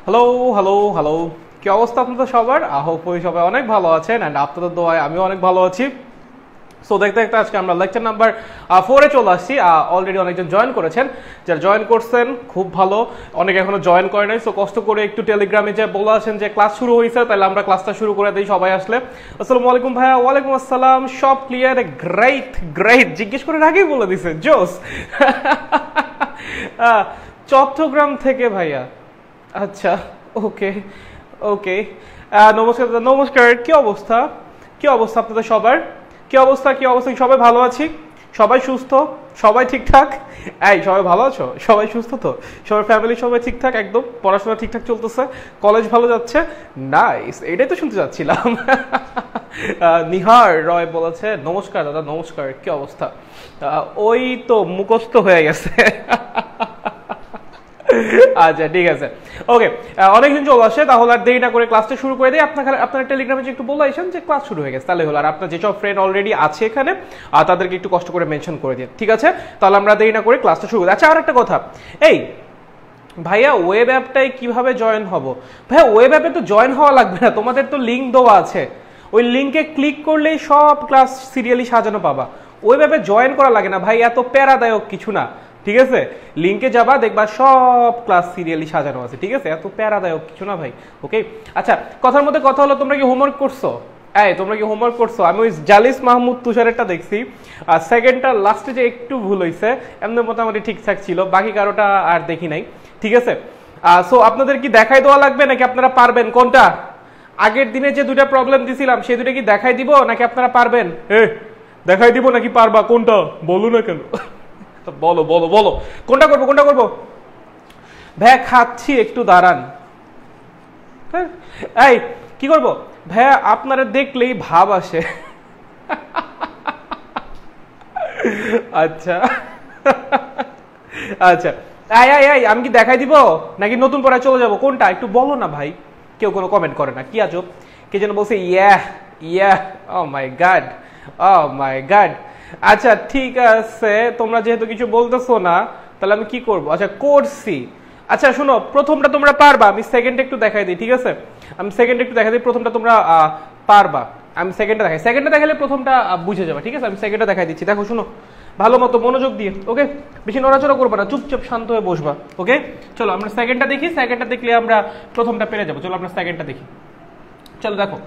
Hello hello hello, কি অবস্থা আপনাদের সবার? হোপফুলি সবাই অনেক ভালো আছেন অ্যান্ড আপনাদের দোয়ায় আমিও অনেক ভালো আছি। সো দেখতে দেখতে আজকে আমরা লেকচার নাম্বার 4-এ চলে আসছি। অলরেডি অনেকজন জয়েন করেছেন, যারা জয়েন করছেন খুব ভালো, অনেকে এখনো জয়েন করে নাই। সো কষ্ট করে একটু টেলিগ্রামে যে বলে আছেন যে ক্লাস শুরু হয়েছে, তাহলে আমরা ক্লাসটা শুরু করে দিই সবাই আসলে। আসসালামু আলাইকুম ভাইয়া। ওয়ালাইকুম আসসালাম, সব ক্লিয়ার, গ্রেট গ্রেট, জিজ্ঞেস করার আগেই বলে দিছে, জোস। চট্টগ্রাম থেকে ভাইয়া, আচ্ছা, ওকে ওকে। নমস্কার নমস্কার, কি অবস্থা? কি অবস্থা আপনাদের সবার? কি অবস্থা কি অবস্থা? সবাই ভালো আছি? সবাই সুস্থ? সবাই ঠিকঠাক? এই সবাই ভালো আছো? সবাই সুস্থ তো? সবার ফ্যামিলি সবাই ঠিকঠাক? একদম পড়াশোনা ঠিকঠাক চলতেছে? কলেজ ভালো যাচ্ছে? নাইস, এটাই তো শুনতে চাচ্ছিলাম। নিহার রয় বলেছে নমস্কার দাদা, নমস্কার, কি অবস্থা? ওই তো মুখস্থ হয়ে গেছে। আচ্ছা ঠিক আছে, ওকে। অনেকদিন চলে আসে, তাহলে আর দেরি না করে ক্লাসটা শুরু করে দিই। আপনার টেলিগ্রামে যে একটু বলে আসেন যে ক্লাস শুরু হয়ে গেছে, তাহলে হলো। আর আপনার যেসব ফ্রেন্ড অলরেডি আছে এখানে, তাদেরকে একটু কষ্ট করে মেনশন করে দিন, ঠিক আছে? তাহলে আমরা দেরি না করে ক্লাসটা শুরু করি। আচ্ছা, আর একটা কথা, এই ভাইয়া ওয়েব অ্যাপটাই কিভাবে জয়েন হব? ভাইয়া ওয়েব অ্যাপে তো জয়েন হওয়া লাগবে না, তোমাদের তো লিঙ্ক দেওয়া আছে, ওই লিঙ্কে ক্লিক করলেই সব ক্লাস সিরিয়ালি সাজানো পাবা। ওয়েব অ্যাপে জয়েন করা লাগে না ভাই, এত প্যারাদায়ক কিছু না, ঠিক আছে? লিঙ্কে যাবা, দেখবা সব ক্লাস সিরিয়ালি সাজানো আছে, ঠিক আছে? এত প্যারাদায়ক কিছু না ভাই, ওকে? আচ্ছা, কথার মধ্যে কথা হলো, তোমরা কি হোমওয়ার্ক করছো? তোমরা কি হোমওয়ার্ক করছো? আমি ওই জালিস মাহমুদ তুষারেরটা দেখছি, আর সেকেন্ডটা লাস্টে যে একটু ভুল হয়েছে, এমনি মোটামুটি ঠিকঠাক ছিল, বাকি কারোটা আর দেখি নাই, ঠিক আছে? সো আপনাদের কি দেখাই দেওয়া লাগবে নাকি আপনারা পারবেন? কোনটা? আগের দিনে যে দুইটা প্রবলেম দিছিলাম সেই দুটো কি দেখাই দিব নাকি আপনারা পারবেন? দেখাই দিব নাকি পারবা? কোনটা বলো না কেন? বলো বলো বলো, কোনটা করবো কোনটা করবো? ভাইয়া খাচ্ছি, একটু দাঁড়ান। এই কি করবো ভাইয়া? আপনারা দেখলেই ভাব আসে। আচ্ছা আচ্ছা, আমি কি দেখাই দিব নাকি নতুন পড়ায় চলে যাব? কোনটা একটু বলো না ভাই। কেউ কোনো কমেন্ট করে না, কি আজব। কে যেন বলছে ইয়া ইয়া, ও মাই গড, ও মাই গড। আচ্ছা ঠিক আছে, তোমরা যেহেতু কিছু বলতেছো না, তাহলে আমি কি করব? আচ্ছা করছি। আচ্ছা শোনো, প্রথমটা তোমরা পারবা, আমি সেকেন্ডটা একটু দেখাই দিই, ঠিক আছে? আমি সেকেন্ডটা একটু দেখাই দিই, প্রথমটা তোমরা পারবা। আমি সেকেন্ডটা দেখাই, সেকেন্ডটা দেখালে প্রথমটা বুঝে যাবে, ঠিক আছে? আমি সেকেন্ডটা দেখাই দিচ্ছি, দেখো শোনো ভালো মতো মনোযোগ দিয়ে, ওকে? বেশি নড়াচড়া করবো না, চুপচাপ শান্ত হয়ে বসবা, ওকে? চলো আমরা সেকেন্ডটা দেখি, সেকেন্ডটা দেখলে আমরা প্রথমটা পেরে যাবো। চলো আমরা সেকেন্ডটা দেখি। চলো দেখো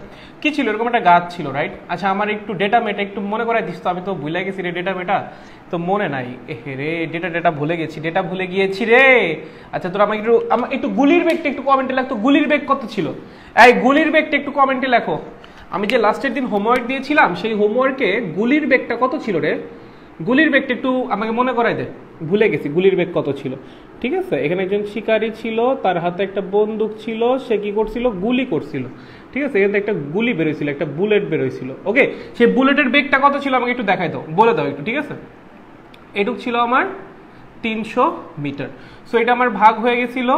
কি ছিল, এরকম একটা গাছ ছিল, রাইট? আচ্ছা আমার একটু ডেটা মেটা একটু মনে করাই দিস তো, আমি তো ভুলে গেছি রে ডেটা মেটা, তো মনে নাই। রে ডেটা ভুলে গেছি, ডেটা ভুলে গিয়েছি রে। আচ্ছা তোর আমাকে একটু গুলির বেগটা একটু কমেন্টে লেখো, গুলির বেগ কত ছিল? এই গুলির বেগটা একটু কমেন্টে লেখো। আমি যে লাস্টের দিন হোমওয়ার্ক দিয়েছিলাম, সেই হোমওয়ার্কে গুলির বেগটা কত ছিল রে? গুলির বেগটা একটু আমাকে মনে করাই দে, ভুলে গেছি গুলির বেগ কত ছিল, ঠিক আছে? এখানে একজন শিকারী ছিল, তার হাতে একটা বন্দুক ছিল, সে কি করছিল? গুলি করছিল, ঠিক আছে? এখানে একটা গুলি বেরোয়ছিল, একটা বুলেট বেরোয়ছিল, ওকে? সেই বুলেটের বেগটা কত ছিল আমাকে একটু দেখাই দাও, বলে দাও একটু, ঠিক আছে? এটুক ছিল আমার 300 মিটার। সো এটা আমার ভাগ হয়ে গেছিল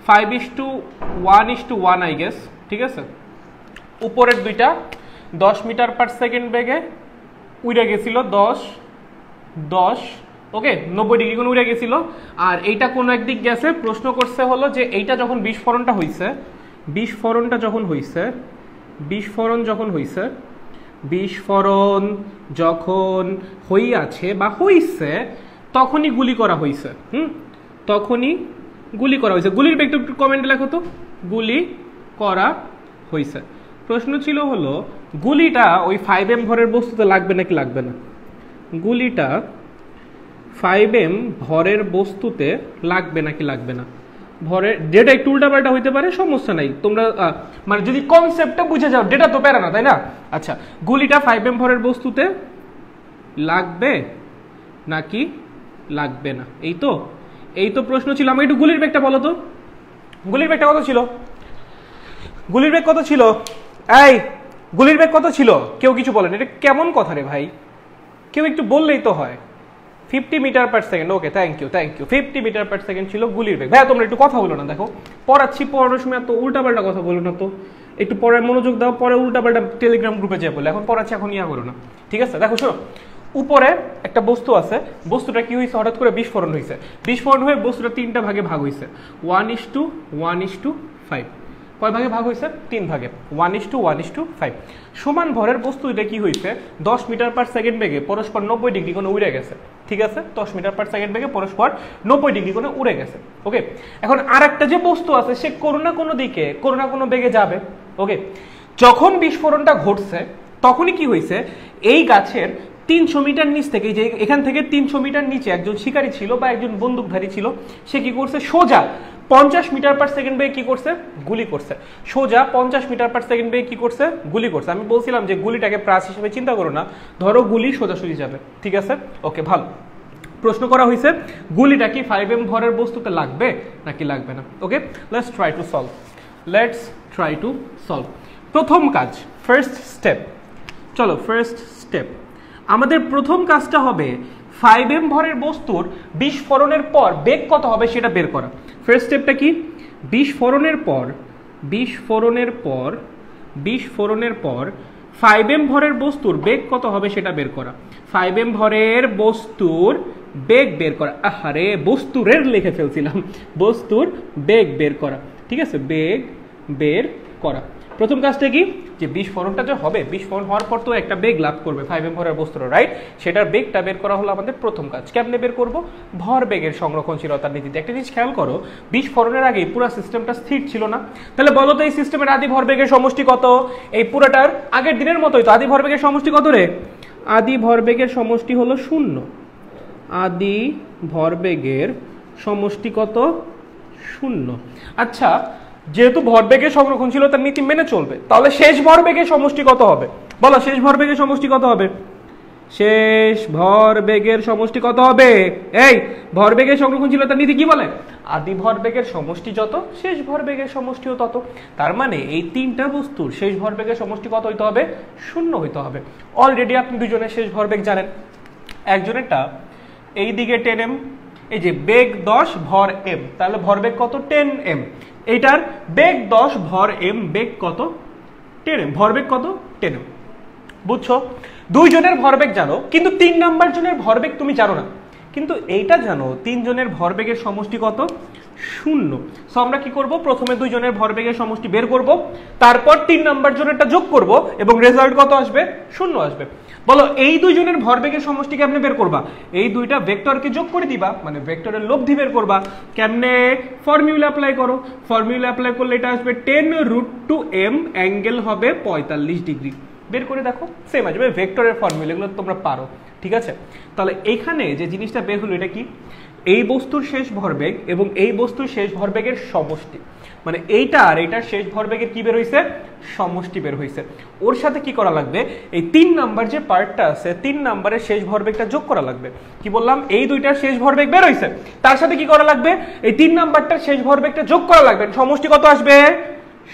5:1:1 আই গেস, ঠিক আছে? উপরের দুইটা 10 মিটার পার সেকেন্ড বেগে উড়ে গেছিল, 10, ওকে? 90 ডিগ্রি কোণ উড়ে গেছিল। আর এইটা কোন একদিক গেছে, প্রশ্ন করছে হলো যে এইটা যখন বিস্ফোরণ যখন হইয়াছে বা হইছে, তখনই গুলি করা হইছে। তখনই গুলি করা হয়েছে। গুলির বেগটা একটু কমেন্টে লেখো তো, গুলি করা হইছে। প্রশ্ন ছিল হলো গুলিটা ওই 5M ভরের বস্তুতে লাগবে নাকি লাগবে না? গুলিটা 5M ভরের বস্তুতে লাগবে নাকি লাগবে না? ভরের ডেটা একটু উল্টাপাল্টা হইতে পারে, সমস্যা নাই, তোমরা মানে যদি কনসেপ্টটা বুঝে যাও, ডেটা তো প্যারা না, তাই না? আচ্ছা, গুলিটা 5M ভরের বস্তুতে লাগবে নাকি লাগবে না, এই তো প্রশ্ন ছিল। আমাকে একটু গুলির বেগটা বলো তো, গুলির বেগটা কত ছিল? গুলির বেগ কত ছিল? এই গুলির বেগ কত ছিল? কেউ কিছু বলেন, এটা কেমন কথা রে ভাই? কেউ একটু বললেই তো হয়। 50 metre per second, okay, thank you 50 metre per second ছিল গুলির বেগ। ভাইয়া তোমরা একটু কথা বলো না, দেখো পড়াচ্ছি, পড়ানোর সময় এত উল্টাপাল্টা কথা বলো না তো, একটু পরে মনোযোগ দাও, পরে উল্টাপাল্টা টেলিগ্রাম গ্রুপে যেয়ে বলে, এখন পড়াচ্ছি, এখন ইয়া করো না, ঠিক আছে? দেখো শোনো, উপরে একটা বস্তু আছে, বস্তুটা কি হয়েছে? হঠাৎ করে বিস্ফোরণ হয়েছে, বিস্ফোরণ হয়ে বস্তুটা 3টা ভাগে ভাগ হয়েছে, 1:1:5, 5 কয় ভাগে ভাগ হয়েছে 3 ভাগে 1:1:5 সমান ভরের বস্তু এটা কি হয়েছে 10 মিটার পার সেকেন্ড বেগে পরস্পর 90 ডিগ্রি কোণে উড়ে গেছে ঠিক আছে 10 মিটার পার সেকেন্ড বেগে পরস্পর 90 ডিগ্রি কোণে উড়ে গেছে ওকে এখন আরেকটা যে বস্তু আছে সে কোনো না কোনো দিকে কোনো না কোনো বেগে যাবে ওকে যখন বিস্ফোরণটা ঘটছে তখনই কি হয়েছে এই গাছের 300 মিটার নিচ থেকে যে এখান থেকে 300 মিটার নিচে একজন শিকারী ছিল বা একজন বন্দুকধারী ছিল সে কি করছে সোজা 50 মিটার পার সেকেন্ড বেগে কি করছে গুলি করছে সোজা 50 মিটার পার সেকেন্ড বেগে কি করছে গুলি করছে আমি বলছিলাম যে গুলিটাকে প্রাস হিসেবে চিন্তা করো না ধরো গুলি সোজাসুজি যাবে ঠিক আছে ওকে ভালো প্রশ্ন করা হয়েছে গুলিটা কি 5m ভরের বস্তুতে লাগবে নাকি লাগবে না okay let's try to solve প্রথম কাজ ফার্স্ট স্টেপ চলো ফার্স্ট স্টেপ আমাদের প্রথম কাজটা হবে 5m ভরের বস্তুর বিস্ফোরণের পর বেগ কত হবে সেটা বের করা ফার্স্ট স্টেপটা কি বিস্ফোরণের পর 5m ভরের বস্তুর বেগ কত হবে সেটা বের করা 5m ভরের বস্তুর বেগ বের করা আহারে বস্তুরের লিখে ফেলছিলাম বস্তুর বেগ বের করা ঠিক আছে বেগ বের করা প্রথম কাজটা কি যে বিস্ফোরণটা যে হবে বিস্ফোরণ হওয়ার পর তো একটা বেগ লাভ করবে 5m ভরের বস্তুর রাইট সেটার বেগটা বের করা হলো আমাদের প্রথম কাজ কেমনে বের করব ভর বেগের সংরক্ষণশীলতার নীতিতে একটা জিনিস খেয়াল করো বিস্ফোরণের আগে পুরো সিস্টেমটা স্থির ছিল না তাহলে বলো তো এই সিস্টেমের আদি ভরবেগের সমষ্টি কত এই পুরোটার আগের দিনের মতোই তো আদি ভরবেগের সমষ্টি কত রে আদি ভরবেগের সমষ্টি হলো 0 আদি ভরবেগের সমষ্টি কত 0 আচ্ছা যেহেতু ভরবেগের সংরক্ষণশীলতার নীতি মেনে চলবে তাহলে শেষ ভরবেগের সমষ্টি কত হবে বলো শেষ ভরবেগের সমষ্টি কত হবে শেষ ভরবেগের সমষ্টি কত হবে এই ভরবেগের সংরক্ষণশীলতার নীতি কি বলে আদি ভরবেগের সমষ্টি যত শেষ ভরবেগের সমষ্টিও তত তার মানে এই তিনটা বস্তুর শেষ ভরবেগের সমষ্টি কত হইতে হবে 0 হইতে হবে অলরেডি আপনি দুজনের শেষ ভরবেগ জানেন একজনেরটা এই দিকে 10m এই যে বেগ 10 ভর m তাহলে ভরবেগ কত 10m এইটার বেগ 10 ভর m বেগ কত 10m ভরবেগ কত 10m বুঝছো দুইজনের ভরবেগ জানো কিন্তু 3 নাম্বার জনের ভরবেগ তুমি জানো না কিন্তু এইটা জানো তিনজনের ভরবেগের সমষ্টি কত 0 সো আমরা কি করব প্রথমে দুইজনের ভরবেগের সমষ্টি বের করব তারপর 3 নাম্বার জনেরটা যোগ করব এবং রেজাল্ট কত আসবে 0 আসবে বলো এই দুইজনের ভরবেগের সমষ্টি কেমনে বের করবা এই দুইটা ভেক্টরকে যোগ করে দিবা মানে ভেক্টরের লব্ধি বের করবা কেমনে ফর্মুলা অ্যাপ্লাই করো ফর্মুলা অ্যাপ্লাই করলে এটা আসবে 10√2m অ্যাঙ্গেল হবে 45 ডিগ্রি বের করে দেখো সেম আসবে ভেক্টরের ফর্মুলা এগুলো তোমরা পারো ঠিক আছে তাহলে এইখানে যে জিনিসটা বের হলো এটা কি এই বস্তুর শেষ ভরবেগ এবং এই বস্তুর শেষ ভরবেগের সমষ্টি মানে এইটা আর এইটার শেষ ভরবেগের কি বের হইছে সমষ্টি বের হইছে ওর সাথে কি করা লাগবে এই 3 নাম্বার যে পার্টটা আছে 3 নাম্বারের শেষ ভরবেগটা যোগ করা লাগবে কি বললাম এই দুইটার শেষ ভরবেগ বের হইছে তার সাথে কি করা লাগবে এই 3 নাম্বারটার শেষ ভরবেগটা যোগ করা লাগবে সমষ্টি কত আসবে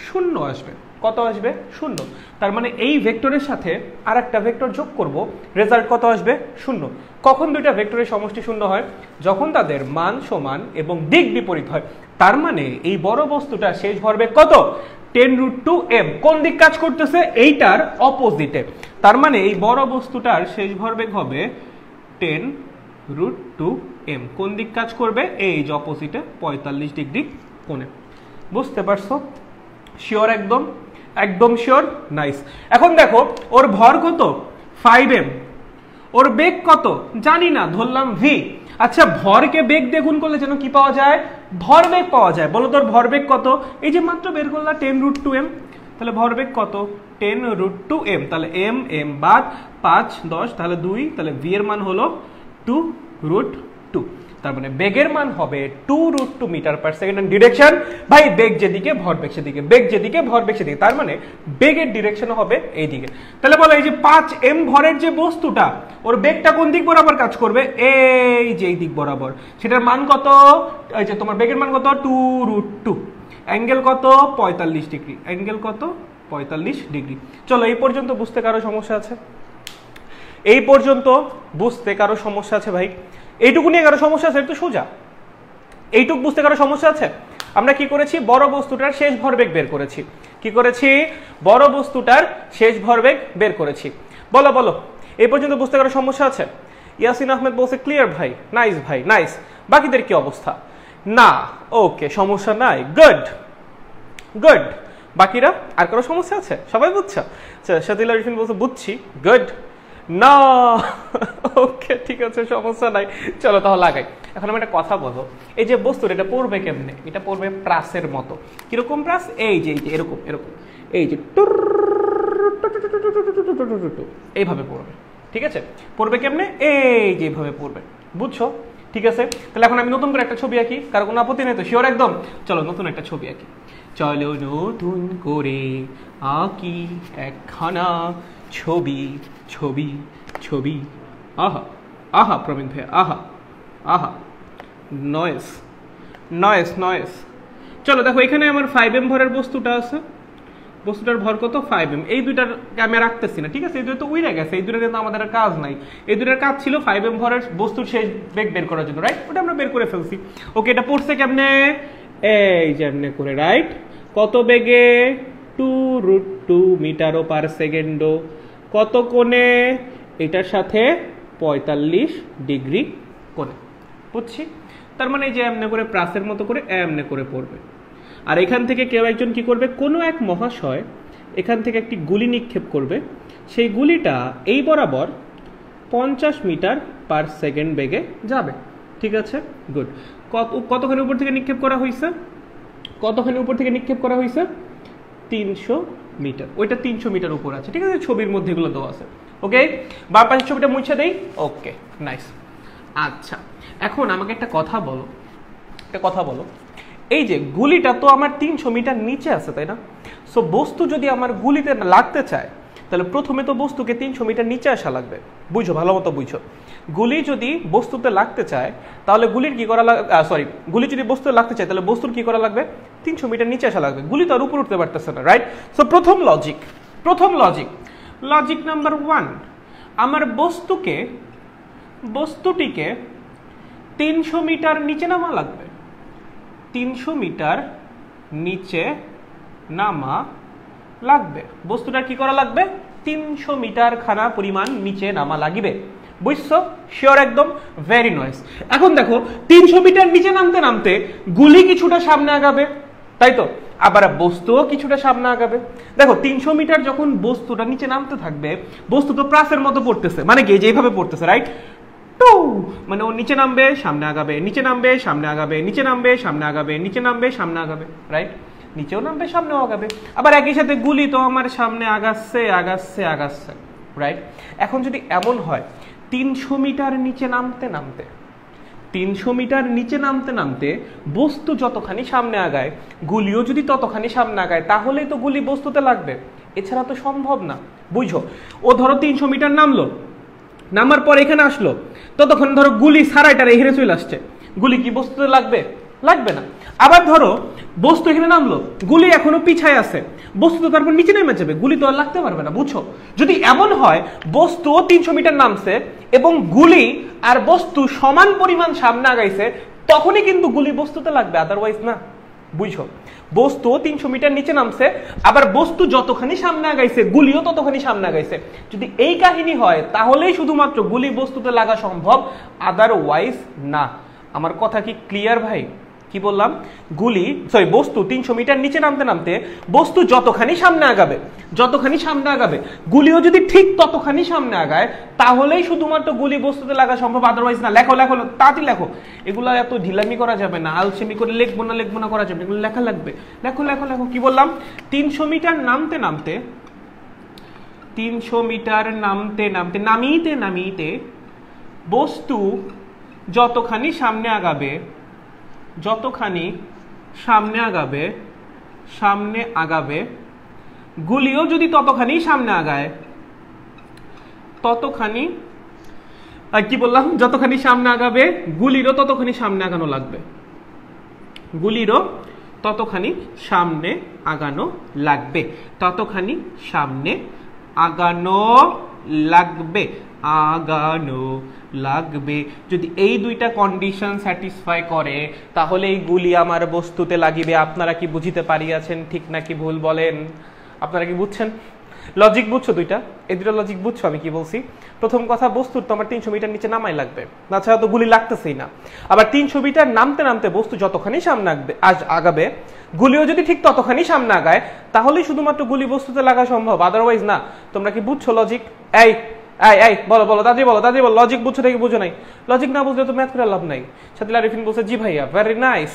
0 আসবে কত আসবে 0 তার মানে এই ভেক্টরের সাথে আরেকটা ভেক্টর যোগ করব রেজাল্ট কত আসবে 0 কখন দুইটা ভেক্টরের সমষ্টি 0 হয় যখন তাদের মান সমান এবং দিক বিপরীত হয় তার মানে এই বড় বস্তুটার শেষ ভরবেগ কত 10√2m কোন দিক কাজ করতেছে এইটার অপোজিটে তার মানে এই বড় বস্তুটার শেষ ভরবেগ হবে 10√2m কোন দিক কাজ করবে এই যে অপোজিটে 45 ডিগ্রি কোণে বুঝতে পারছো শিওর একদম একদম শিওর নাইস এখন দেখো ওর ভর কত 5m ওর বেগ কত জানি না ধরলাম v আচ্ছা ভরকে বেগ দিয়ে গুণ করলে যেন কি পাওয়া যায় ভরবেগ পাওয়া যায় বলো তোর ভরবেগ কত এই যে মাত্র বের করলা 10√2m তাহলে ভরবেগ কত 10√2m তাহলে m বাদ 5 10 তাহলে 2 তাহলে v এর মান হলো 2√2 তার মানে বেগের মান হবে 2√2 metre per second and direction ভাই বেগ যেদিকে ভরবেগ সেদিকে বেগ যেদিকে ভরবেগ সেদিকে তার মানে বেগের ডিরেকশন হবে এই দিকে তাহলে বলো এই যে 5m ভরের যে বস্তুটা ওর বেগটা কোন দিক বরাবর কাজ করবে এই যে এই দিক বরাবর সেটার মান কত এই যে তোমার বেগের মান কত 2√2 অ্যাঙ্গেল কত 45 ডিগ্রি অ্যাঙ্গেল কত 45 ডিগ্রি চলো এই পর্যন্ত বুঝতে কারো সমস্যা আছে এই পর্যন্ত বুঝতে কারো সমস্যা আছে ভাই এইটুকু নিয়ে কারো সমস্যা আছে একটু সোজা এইটুকু বুঝতে কারো সমস্যা আছে আমরা কি করেছি বড় বস্তুটার শেষ ভরবেগ বের করেছি কি করেছি বড় বস্তুটার শেষ ভরবেগ বের করেছি বলো বলো এই পর্যন্ত বুঝতে কারো সমস্যা আছে ইয়াসিন আহমেদ বলছে ক্লিয়ার ভাই নাইস বাকিদের কি অবস্থা না ওকে সমস্যা নাই গুড গুড। বাকিরা আর কোনো সমস্যা আছে? সবাই বুঝছো? শাতিলা রিফিন বলছে বুঝছি। গুড। না ওকে ঠিক আছে, সমস্যা নাই, চলো তাহলে লাগাই। এখন আমি একটা কথা বলবো, এই যে বস্তুর এটা পড়বে কেমনে? এটা পড়বে প্রাসের মতো। কিরকম প্রাস? এই যে এরকম এরকম, এই যে এইভাবে পড়বে, ঠিক আছে? পড়বে কেমনে? এই যে এইভাবে পড়বে, বুঝছো? ঠিক আছে, তাহলে এখন আমি নতুন করে একটা ছবি আঁকি, কারো কোনো আপত্তি নেই তো? শিওর একদম? চলো নতুন একটা ছবি আঁকি, চলো নতুন করে আঁকি একখানা ছবি, ছবি ছবি। আহা আহা প্রবীণ ভাই, আহা আহা, নয়েস নয়েস নয়েস। চলো দেখো, এখানে আমার 5m ভরের বস্তুটা আছে, বস্তুটার ভর কত? 5m। এই দুইটার আমি রাখতেছি না, ঠিক আছে? এই দুটো তো উইরা গেছে, এই দুটো কিন্তু আমাদের কাজ নাই। এই দুটার কাজ ছিল 5m ভরের বস্তুর শেষ বেগ বের করার জন্য, রাইট? ওটা আমরা বের করে ফেলছি। ওকে, এটা পড়ছে কেমনে? এই যেমনে করে, রাইট? কত বেগে? 2√2 মিটার/সেকেন্ড। কত কোণে? এটার সাথে 45 ডিগ্রি কোণে। বুঝছি? তার মানে যে এমনে করে প্রাসের মতো করে এমনে করে পড়বে। আর এখান থেকে কেউ একজন কি করবে? কোনো এক মহাশয় এখান থেকে একটি গুলি নিক্ষেপ করবে, সেই গুলিটা এই বরাবর 50 মিটার/সেকেন্ড বেগে যাবে, ঠিক আছে? গুড। কতখানি উপর থেকে নিক্ষেপ করা হয়েছে? কতখানি উপর থেকে নিক্ষেপ করা হয়েছে? 300 মিটার। ওইটা 300 মিটার উপর আছে, ঠিক আছে? ছবির মধ্যে এগুলো দেওয়া আছে। ওকে, বাম পাশের ছবিটা মুছে দেই। ওকে, নাইস। আচ্ছা, এখন আমাকে একটা কথা বলো, এই যে গুলিটা তো আমার 300 মিটার নিচে আছে, তাই না? সো বস্তু যদি আমার গুলিতে লাগতে চায়, তাহলে প্রথমে তো বস্তুকে 300 মিটার নিচে আসা লাগবে। বুঝো, ভালো মতো বুঝো। গুলি যদি বস্তুতে লাগতে চায়, তাহলে গুলির কি করা লাগবে? গুলি যদি বস্তুতে লাগতে চায়, তাহলে বস্তুর কি করা লাগবে? 300 মিটার নিচে আসা লাগবে। গুলি তো আর উপর উঠতে পারতেছে না, রাইট? সো প্রথম লজিক নাম্বার 1, আমার বস্তুটিকে 300 মিটার নিচে নামা লাগবে। 300 মিটার নিচে নামা লাগবে। বস্তুটার কি করা লাগবে? 300 মিটার খানা পরিমাণ নিচে নামা লাগিবে। বুঝছো? শিওর একদম? Very nice. এখন দেখো, 300 মিটার নিচে নামতে নামতে গুলি কিছুটা সামনে আগাবে, তাই তো? আবার বস্তুও কিছুটা সামনে আগাবে। দেখো, 300 মিটার যখন বস্তুটা নিচে নামতে থাকবে, বস্তু তো প্রাসের মতো পড়তেছে, মানে কি যেভাবে পড়তেছে, রাইট? মানে ও নিচে নামবে, সামনে আগাবে, নিচে নামবে, সামনে আগাবে, নিচে নামবে, সামনে আগাবে, নিচে নামবে, সামনে আগাবে, রাইট? নিচেও নামবে, সামনেও আগাবে। আবার একই সাথে গুলি তো আমার সামনে আগাচ্ছে, রাইট? এখন যদি এমন হয়, 300 মিটার নিচে নামতে বস্তু যতখানি সামনে আগায়, গুলিও যদি ততখানি সামনে আগায়, তাহলেই তো গুলি বস্তুতে লাগবে, এছাড়া তো সম্ভব না। বুঝো? ও ধরো 300 মিটার নামলো, নামার পর এখানে আসলো, ততক্ষণ ধরো গুলি সারাইটারে এখানে চলে আসছে, গুলি কি বস্তুতে লাগবে? লাগবে না। আবার ধরো বস্তু এখানে নামলো, গুলি এখনো পিছায় আছে, বস্তু তো তারপর নিচে নেমে যাবে, গুলি তো আর লাগতে পারবে না। বুঝছো? যদি এমন হয় বস্তু 300 মিটার নামছে এবং গুলি আর বস্তু সমান পরিমাণ সামনে আগাইছে, তখনই কিন্তু গুলি বস্তুতে লাগবে, আদারওয়াইজ না। বুঝছো? বস্তু 300 মিটার নিচে নামছে, আবার বস্তু যতখানি সামনে আগাইছে গুলিও ততখানি সামনে আগাইছে। যদি এই কাহিনী হয়, তাহলেই শুধুমাত্র গুলি বস্তুতে লাগা সম্ভব, আদারওয়াইজ না। আমার কথা কি ক্লিয়ার ভাই? কি বললাম? বস্তু 300 মিটার নিচে নামতে বস্তু যতখানি সামনে আগাবে, গুলিও যদি ঠিক ততখানি সামনে আগায়, তাহলেই শুধুমাত্র গুলি বস্তুতে লাগা সম্ভব, আদারওয়াইজ না। লেখো তাড়াতাড়ি লেখো, এগুলো এত ঢিলামি করা যাবে না, আলসেমি করে লিখবো না করা যাবে, এগুলো লেখা লাগবে। লেখো। কি বললাম? 300 মিটার নামতে বস্তু যতখানি সামনে আগাবে, গুলিও যদি ততখানি সামনে আগায়, কি বললাম? যতখানি সামনে আগাবে, গুলিরও ততখানি সামনে আগানো লাগবে। যদি এই দুইটা কন্ডিশন স্যাটিসফাই করে, তাহলে এই গুলি আমার বস্তুতে লাগিবে। আপনারা কি বুঝিতে পারিয়াছেন? ঠিক নাকি ভুল বলেন? আপনারা কি বুঝছেন? লজিক বুঝছো দুইটা? এই দুটো লজিক বুঝছো আমি কি বলছি? প্রথম কথা, বস্তুর তো আমার 300 মিটার নিচে নামাই লাগবে, তাছাড়া তো গুলি লাগতেছেই না। আবার 300 মিটার নামতে নামতে বস্তু যতখানি সামনে আগাবে, গুলিও যদি ঠিক ততখানি সামনে আগায়, তাহলেই শুধুমাত্র গুলি বস্তুতে লাগা সম্ভব, আদারওয়াইজ না। তোমরা কি বুঝছো লজিক? এই এই এই বলো বলো দাদি বলো দাদি বলো, লজিক বুঝছো নাকি বুঝো নাই? লজিক না বুঝলে তো ম্যাথ করে লাভ নাই। সাথে আরিফিন বলছে জি ভাইয়া, ভেরি নাইস,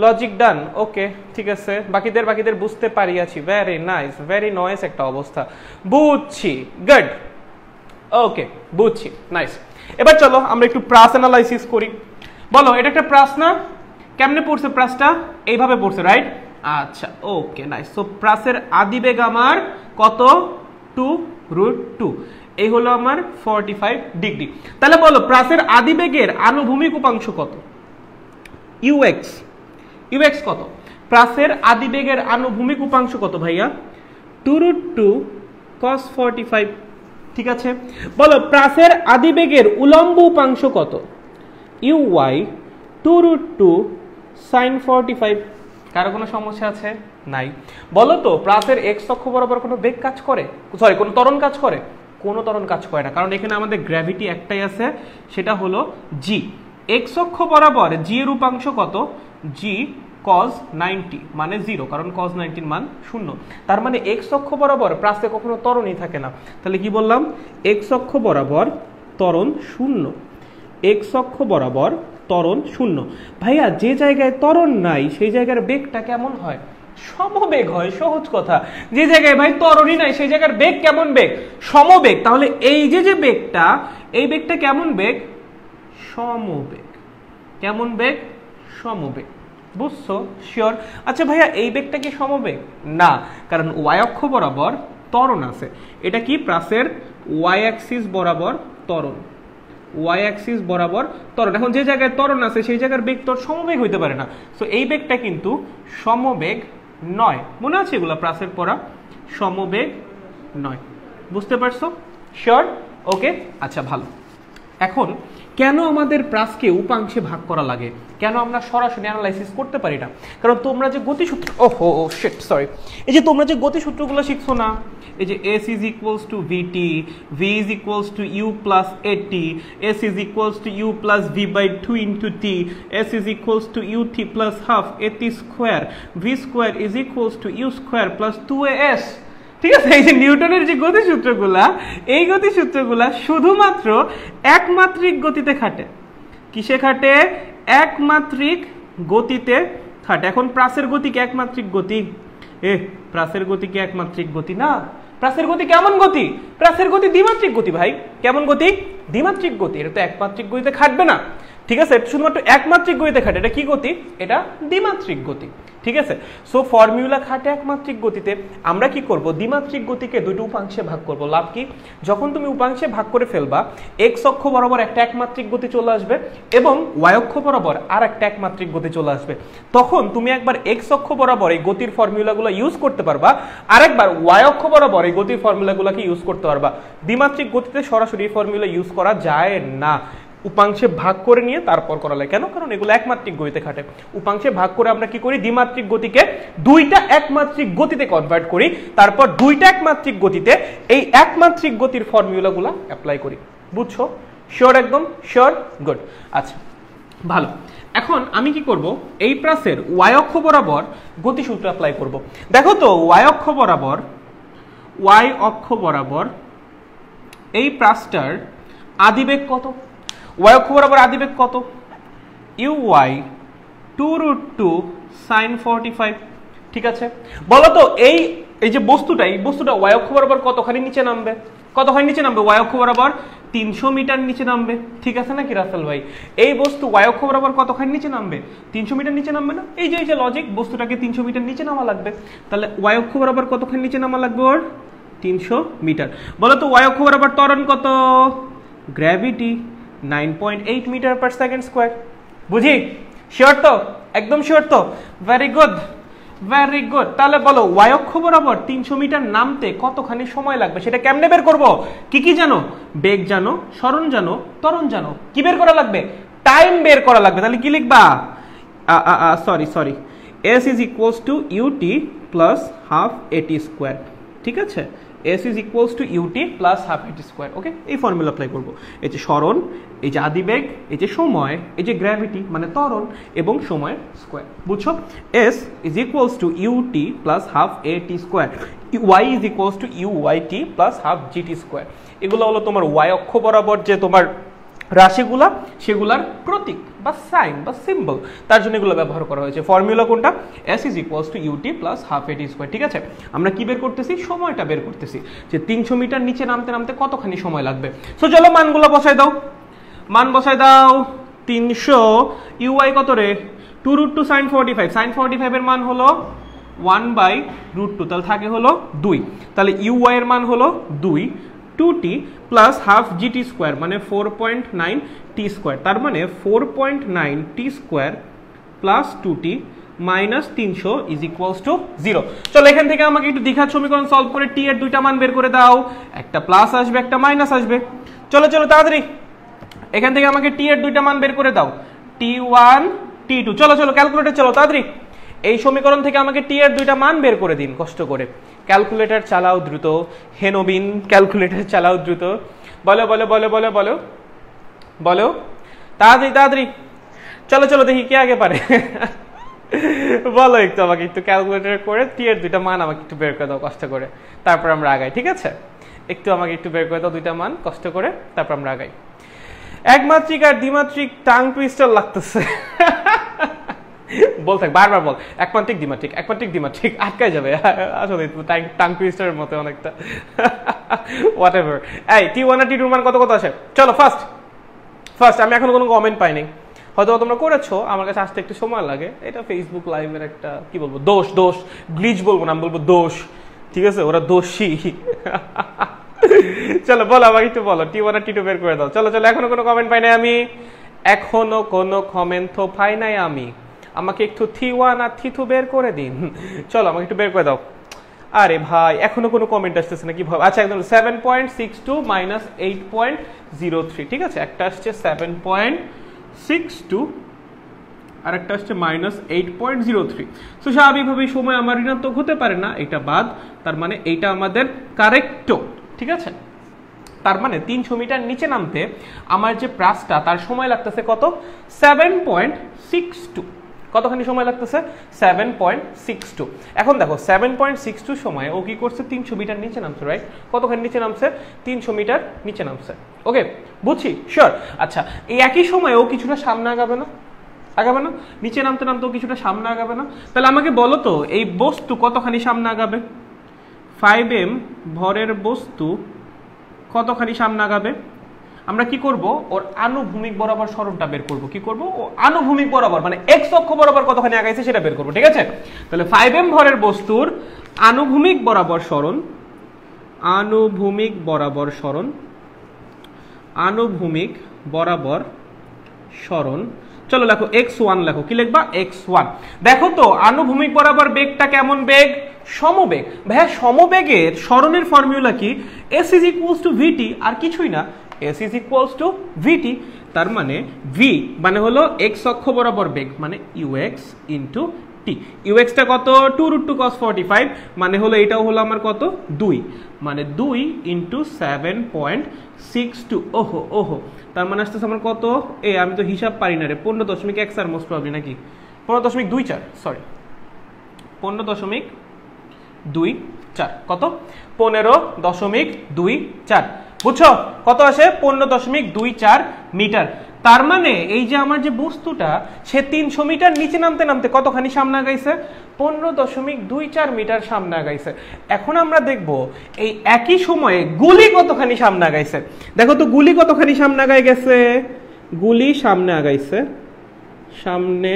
লজিক ডান, ওকে ঠিক আছে, বাকিদের বুঝতে পারিয়াছি, ভেরি নাইস, ভেরি নয়েস একটা অবস্থা, বুঝছি, গুড, ওকে বুঝছি, নাইস। এবার চলো আমরা একটু প্রাস অ্যানালাইসিস করি। বলো, এটা একটা প্রাস না? কেমনে পড়ছে প্রাসটা? এইভাবে পড়ছে, রাইট? আচ্ছা, ওকে নাইস। সো প্রাসের আদিবেগ আমার কত? 2√2, এই হলো আমার 45 ডিগ্রি। তাহলে বলো প্রাসের আদিবেগের আনুভূমিক উপাংশ কত? ইউএক্স। ইউএক্স কত? প্রাসের আদিবেগের আনুভূমিক উপাংশ কত ভাইয়া? 2√2 cos 45, ঠিক আছে। বলো প্রাসের আদিবেগের উলম্ব উপাংশ কত? ইউওয়াই 2√2 sin 45। কারো কোনো সমস্যা আছে? নাই। বলো তো প্রাসের এক্স অক্ষ বরাবর কোনো বেগ কাজ করে? সরি, কোনো ত্বরণ কাজ করে? কোনো ত্বরণ কাজ করে না, কারণ এখানে আমাদের গ্র্যাভিটি একটাই আছে, সেটা হলো জি। এক্স অক্ষ বরাবর জি এর উপাংশ কত? জি cos 90 মানে 0, কারণ cos 90 মান 0। তার মানে এক্স অক্ষ বরাবর প্রাসে কখনো ত্বরণই থাকে না। তাহলে কি বললাম? এক্স অক্ষ বরাবর ত্বরণ 0। এক্স অক্ষ বরাবর ত্বরণ 0। ভাইয়া যে জায়গায় ত্বরণ নাই সেই জায়গার বেগটা কেমন হয়? সমবেগ হয়, সহজ কথা। যে জায়গায় ভাই ত্বরণই নাই সেই জায়গার বেগ কেমন বেগ? সমবেগ। তাহলে এই যে বেগটা, এই বেগটা কেমন বেগ? সমবেগ। কেমন বেগ? সমবেগ। বুঝছো? শিওর? আচ্ছা ভাইয়া এই বেগটা কি সমবেগ? না, কারণ ওয়াই অক্ষ বরাবর ত্বরণ আছে। এটা কি? প্রাসের ওয়াই অ্যাক্সিস বরাবর ত্বরণ। ওয়াই অ্যাক্সিস বরাবর ত্বরণ। এখন যে জায়গায় ত্বরণ আছে সেই জায়গার বেগ তো সমবেগ হইতে পারে না। সো এই বেগটা কিন্তু সমবেগ নয়। মনে আছে এগুলা প্রাসের পড়া? সমবেগ নয়। বুঝতে পারছো? শিওর? ওকে, আচ্ছা ভালো। এখন কেন আমাদের প্রাসকে উপাংশে ভাগ করা লাগে? কেন আমরা সরাসরি অ্যানালাইসিস করতে পারি না? কারণ তোমরা যে গতিসূত্র, ওহো শিট সরি, এই যে তোমরা যে গতিসূত্রগুলো শিখছো না, এই যে s is equals to vt, v is equals to u plus at, s is equals to u plus v by 2 into t, s is equals to ut plus half at square, v square is equals to u square plus 2as। ঠিক আছে, এই যে নিউটনের যে গতিসূত্রগুলা, এই গতিসূত্রগুলা শুধুমাত্র একমাত্রিক গতিতে খাটে। কিসে খাটে? একমাত্রিক গতিতে খাটে। এখন প্রাসের গতি কি একমাত্রিক গতি? প্রাসের গতি কি একমাত্রিক গতি না? প্রাসের গতি কেমন গতি? প্রাসের গতি দ্বিমাত্রিক গতি ভাই। কেমন গতি? দ্বিমাত্রিক গতি। এটা তো একমাত্রিক গতিতে খাটবে না, ঠিক আছে? শুধুমাত্র একমাত্রিক গতিতে খাটে। এটা কি গতি? এটা দ্বিমাত্রিক গতি, ঠিক আছে? সো ফর্মুলা খাটে একমাত্রিক গতিতে। আমরা কি করব? দ্বিমাত্রিক গতিকে দুটো উপাংশে ভাগ করব। লাভ কি? যখন তুমি উপাংশে ভাগ করে ফেলবা, এক্স অক্ষ বরাবর একটা একমাত্রিক গতি চলে আসবে এবং ওয়াই অক্ষ বরাবর আর একটা একমাত্রিক গতি চলে আসবে। তখন তুমি একবার এক্স অক্ষ বরাবর এই গতির ফর্মুলাগুলো ইউজ করতে পারবা, আরেকবার ওয়াই অক্ষ বরাবর এই গতির ফর্মুলাগুলোকে ইউজ করতে পারবা। দ্বিমাত্রিক গতিতে সরাসরি এই ফর্মুলা ইউজ করা যায় না, উপাংশে ভাগ করে নিয়ে তারপর করা লাগে। কেন? কারণ এগুলো একমাত্রিক গতিতে খাটে। উপাংশে ভাগ করে আমরা কি করি? দ্বিমাত্রিক গতিকে দুইটা একমাত্রিক গতিতে কনভার্ট করি, তারপর দুইটা একমাত্রিক গতিতে এই একমাত্রিক গতির ফর্মুলাগুলো অ্যাপ্লাই করি। বুঝছো? শিওর? একদম শিওর? গুড। আচ্ছা ভালো। এখন আমি কি করব? এই প্রাসের ওয়াই অক্ষ বরাবর গতিসূত্র অ্যাপ্লাই করব। দেখো তো ওয়াই অক্ষ বরাবর এই প্রাসটার আদিবেগ কত? ওয়াই অক্ষ বরাবর আদিবেগ কত? ইউওয়াই 2√2 sin 45, ঠিক আছে? বলো তো এই যে বস্তুটা ওয়াই অক্ষ বরাবর কতখানি নিচে নামবে? কতখানি নিচে নামবে? ওয়াই অক্ষ বরাবর 300 মিটার নিচে নামবে, ঠিক আছে নাকি রাসেল ভাই? এই বস্তু ওয়াই অক্ষ বরাবর কতখানি নিচে নামবে? 300 মিটার নিচে নামবে না? এই যে লজিক, বস্তুটাকে 300 মিটার নিচে নামা লাগবে। তাহলে ওয়াই অক্ষ বরাবর কতখানি নিচে নামা লাগবে? ওর 300 মিটার। বলো তো ওয়াই অক্ষ বরাবর ত্বরণ কত? Gravity 9.8 metre per second square. বুঝি? শিওর তো? একদম শিওর তো? Very good, very good. তাহলে বলো ওয়াই অক্ষ বরাবর 300 মিটার নামতে কতখানি সময় লাগবে? সেটা কেমনে বের করব? কি জানো? বেগ জানো, সরণ জানো, ত্বরণ জানো। কি বের করা লাগবে? টাইম বের করা লাগবে। তাহলে কি লিখবা? Sorry s is equals to ut plus half at square, ঠিক আছে? s is equals to UT plus half AT square. Okay, এই ফর্মুলা অ্যাপ্লাই করবো। এই যে সরণ, এই যে আদিবেগ, এই যে সময়, এই যে গ্র্যাভিটি মানে ত্বরণ এবং সময়ের স্কোয়ার, বুঝছো? s is equals to UT plus half A T square, y is equals to UYT plus half GT square. এগুলো হলো তোমার y অক্ষ বরাবর যে তোমার রাশিগুলা, সেগুলার প্রতীক বা সাইন বা সিম্বল, তার জন্য এগুলো ব্যবহার করা হয়েছে। ফর্মুলা কোনটা? s is equals to UT plus half AT square. ঠিক আছে, আমরা কি বের করতেছি? সময়টা বের করতেছি, যে 300 মিটার নিচে নামতে নামতে কতখানি সময় লাগবে। সো চলো মানগুলো বসাই দাও, মান বসাই দাও। 300 ইউআই কত রে? 2√2 sin 45, sin 45 এর মান হলো 1/√2, তাহলে থাকে হলো 2, তাহলে ইউআই এর মান হলো 2, 2t plus half GT square মানে 4.9 টি স্কোয়ার, তার মানে 4.9 টি square plus 2t minus 300 is equals to 0। চলো এখান থেকে আমাকে একটু দ্বিঘাত সমীকরণ সলভ করে টি এর দুইটা মান বের করে দাও, একটা প্লাস আসবে একটা মাইনাস আসবে। চলো চলো তাড়াতাড়ি এখান থেকে আমাকে টি এর দুইটা মান বের করে দাও, t1 t2। চলো চলো ক্যালকুলেটর চলো তাড়াতাড়ি, এই সমীকরণ থেকে আমাকে টি এর দুইটা মান বের করে দিন কষ্ট করে। ক্যালকুলেটর চালাও দ্রুত, হে নবীন ক্যালকুলেটর চালাও দ্রুত, বলো বলো বলো বলো বলো বলো তাড়াতাড়ি তাড়াতাড়ি। চলো চলো দেখি কে আগে পারে বলো একটু, আমাকে একটু ক্যালকুলেটর করে টি এর দুইটা মান আমাকে একটু বের করে দাও কষ্ট করে, তারপর আমরা আগাই। ঠিক আছে, একটু আমাকে একটু বের করে দাও দুইটা মান কষ্ট করে, তারপর আমরা আগাই। একমাত্রিক আর দ্বিমাত্রিক টাং টুইস্টার লাগতেছে বল থাক, বারবার বল, একমাত্রিক দ্বিমাত্রিক, একমাত্রিক দ্বিমাত্রিক, আটকায় যাবে আসলে টাং টুইস্টারের মতো অনেকটা হোয়াট এভার। এই t1 আর t2 মান কত কত আসে? চলো ফার্স্ট আমি এখনো কোনো কমেন্ট পাইনি, হয়তো তোমরা করেছো, আমার কাছে আসতে একটু সময় লাগে। এটা ফেসবুক লাইভের একটা কি বলবো, দোষ গ্লিচ বলবো না, আমি বলবো দোষ। ঠিক আছে, ওরা দোষী চলো বলো, আমাকে একটু বলো t1 আর t2 বের করে দাও। চলো চলো, এখনো কোনো কমেন্ট পাই নাই আমি, এখনো কোনো কমেন্ট তো পাই নাই আমি, আমাকে একটু t1 আর t2 বের করে দিন। চলো আমাকে একটু বের করে দাও। আরে ভাই এখনো কোনো কমেন্ট আসতেছে না, কি ভাবে? আচ্ছা একদম 7.62 মাইনাস 8.03। ঠিক আছে, একটা আসছে 7.62 আর একটা আসছে মাইনাস 8.03। তো স্বাভাবিকভাবেই সময় আমার ঋণাত্মক হতে পারে না, এটা বাদ, তার মানে এইটা আমাদের কারেক্টও। ঠিক আছে, তার মানে 300 মিটার নিচে নামতে আমার যে প্রাসটা, তার সময় লাগতেছে কত? 7.62। কতখানি সময় লাগতেছে? 7.62। এখন দেখো 7.62 সময়ে ও কি করছে? 300 মিটার নিচে নামছে, রাইট? কতখানি নিচে নামছে? 300 মিটার নিচে নামছে। ওকে, বুঝছি, শিওর। আচ্ছা, এই একই সময়ে ও কিছুটা সামনে আগাবে না? আগাবে না? নিচে নামতে নামতে ও কিছুটা সামনে আগাবে না? তাহলে আমাকে বলো তো, এই বস্তু কতখানি সামনে আগাবে? 5m ভরের বস্তু কতখানি সামনে আগাবে? আমরা কি করব? ওর আনুভূমিক বরাবর সরণটা বের করব। কি করব? ও আনুভূমিক বরাবর মানে এক্স অক্ষ বরাবর কতখানি আগাইছে সেটা বের করব। ঠিক আছে, তাহলে 5m ভরের বস্তুর আনুভূমিক বরাবর সরণ, আনুভূমিক বরাবর সরণ, আনুভূমিক বরাবর সরণ। চলো লেখো x1, লেখো কি লিখবা? x1। দেখো তো আনুভূমিক বরাবর বেগটা কেমন বেগ? সমবেগ। ভাইয়া সমবেগের সরণের ফর্মুলা কি? s is equals two vt, আর কিছুই না, s is equals two vt। তার মানে v মানে হলো x অক্ষ বরাবর বেগ মানে ux ইনটু t। ux টা কত? 2√2 cos 45 মানে হলো এটাও হলো আমার কত? 2, মানে 2 ইনটু 7.62। ওহো ওহো, তার মানে আসতেছে আমার কত? আমি তো হিসাব পারি না রে, 15.14 মোস্ট প্রবাবলি, নাকি 15.24, সরি 15.24। কত? 15.24। বুঝছো কত আসে? 15.24 মিটার। তার মানে এই যে আমার যে বস্তুটা, সে 300 মিটার নিচে নামতে নামতে কতখানি সামনে আগাইছে? 15.24 মিটার সামনে আগাইছে। এখন আমরা দেখব এই একই সময়ে গুলি কতখানি সামনে আগাইছে। দেখো তো গুলি কতখানি সামনে আগাই গেছে? গুলি সামনে আগাইছে, সামনে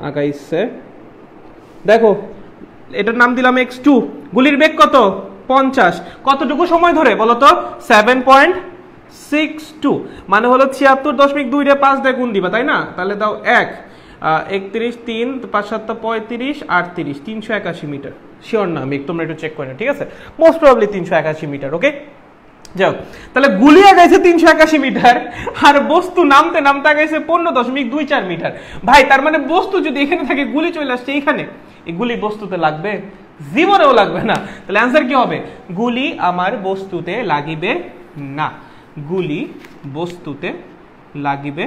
আগাইছে। দেখো এটার নাম দিলাম x2। গুলির বেগ কত? 50। কতটুকু সময় ধরে বলো তো? 7.62 মানে হলো 76.2 রে 5 দিয়ে গুণ দিবা, তাই না? তাহলে দাও 1, 31, 3, 5, 7, 35, 38, 381 মিটার। শিওর না আমি, তোমরা একটু চেক করে, ঠিক আছে? Most probably 381 metre. ওকে, যাও, তাহলে গুলি আগাইছে 381 মিটার আর বস্তু নামতে নামতে আগাইছে 15.24 মিটার। ভাই তার মানে বস্তু যদি এখানে থাকে, গুলি চলে আসছে এইখানে, এই গুলি বস্তুতে লাগবে? জীবনেও লাগবে না। তাহলে অ্যান্সার কি হবে? গুলি আমার বস্তুতে লাগিবে না। গুলি বস্তুতে লাগিবে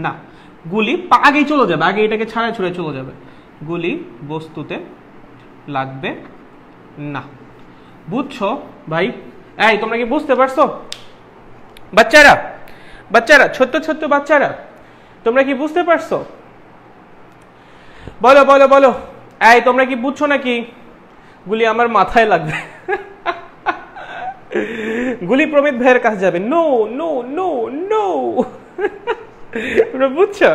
না। গুলি আগেই চলে যাবে, আগে এটাকে ছাড়া ছুড়ে চলে যাবে। গুলি বস্তুতে লাগবে না। বুঝছো ভাই? এই তোমরা কি বুঝতে পারছো? বাচ্চারা বাচ্চারা ছোট্ট ছোট্ট বাচ্চারা তোমরা কি বুঝতে পারছো? বলো বলো বলো। এই তোমরা কি বুঝছো নাকি? গুলি আমার মাথায় লাগবে। গুলি প্রমিত ভাইয়ের কাছে যাবে। No no no no. তোমরা বুঝছো?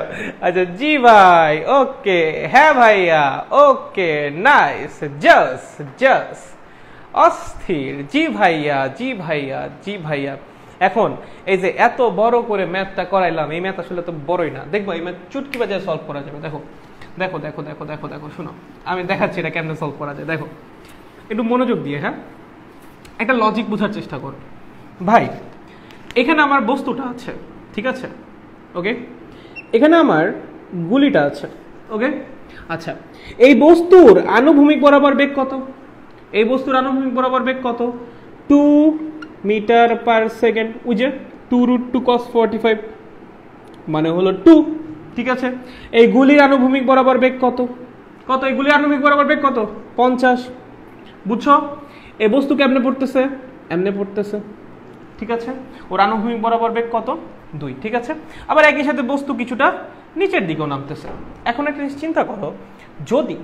আচ্ছা জি ভাই, ওকে, হ্যাঁ ভাইয়া, ওকে, নাইস, জাস জাস, অস্থির, জি ভাইয়া জি ভাইয়া জি ভাইয়া। এখন এই যে এত বড় করে ম্যাথটা করাইলাম, এই ম্যাথ আসলে তো বড়ই না। দেখবো এই ম্যাথ চুটকি বাজায় সলভ করা যাবে। দেখো দেখো দেখো দেখো দেখো দেখো, শোনো আমি দেখাচ্ছি এটা কেমনে সলভ করা যায়। দেখো একটু মনোযোগ দিয়ে, হ্যাঁ, একটা লজিক বোঝার চেষ্টা করো। ভাই এখানে আমার বস্তুটা আছে, ঠিক আছে, ওকে, এখানে আমার গুলিটা আছে, ওকে। আচ্ছা এই বস্তুর আনুভূমিক বরাবর বেগ কত? এই বস্তুর আনুভূমিক বরাবর বেগ কত? 2 মিটার পার সেকেন্ড। ওই যে 2√2 cos 45 মানে হলো 2, ঠিক আছে। এই গুলির আনুভূমিক বরাবর বেগ কত? কত? এই গুলির আনুভূমিক বরাবর বেগ কত? 50। বুঝছো? এই বস্তু কেমনে পড়তেছে? এমনে পড়তেছে, ঠিক আছে। ওর আনুভূমিক বরাবর বেগ কত? 2, ঠিক আছে। আবার একই সাথে বস্তু কিছুটা নিচের দিকেও নামতেছে। এখন একটা চিন্তা করো, যদি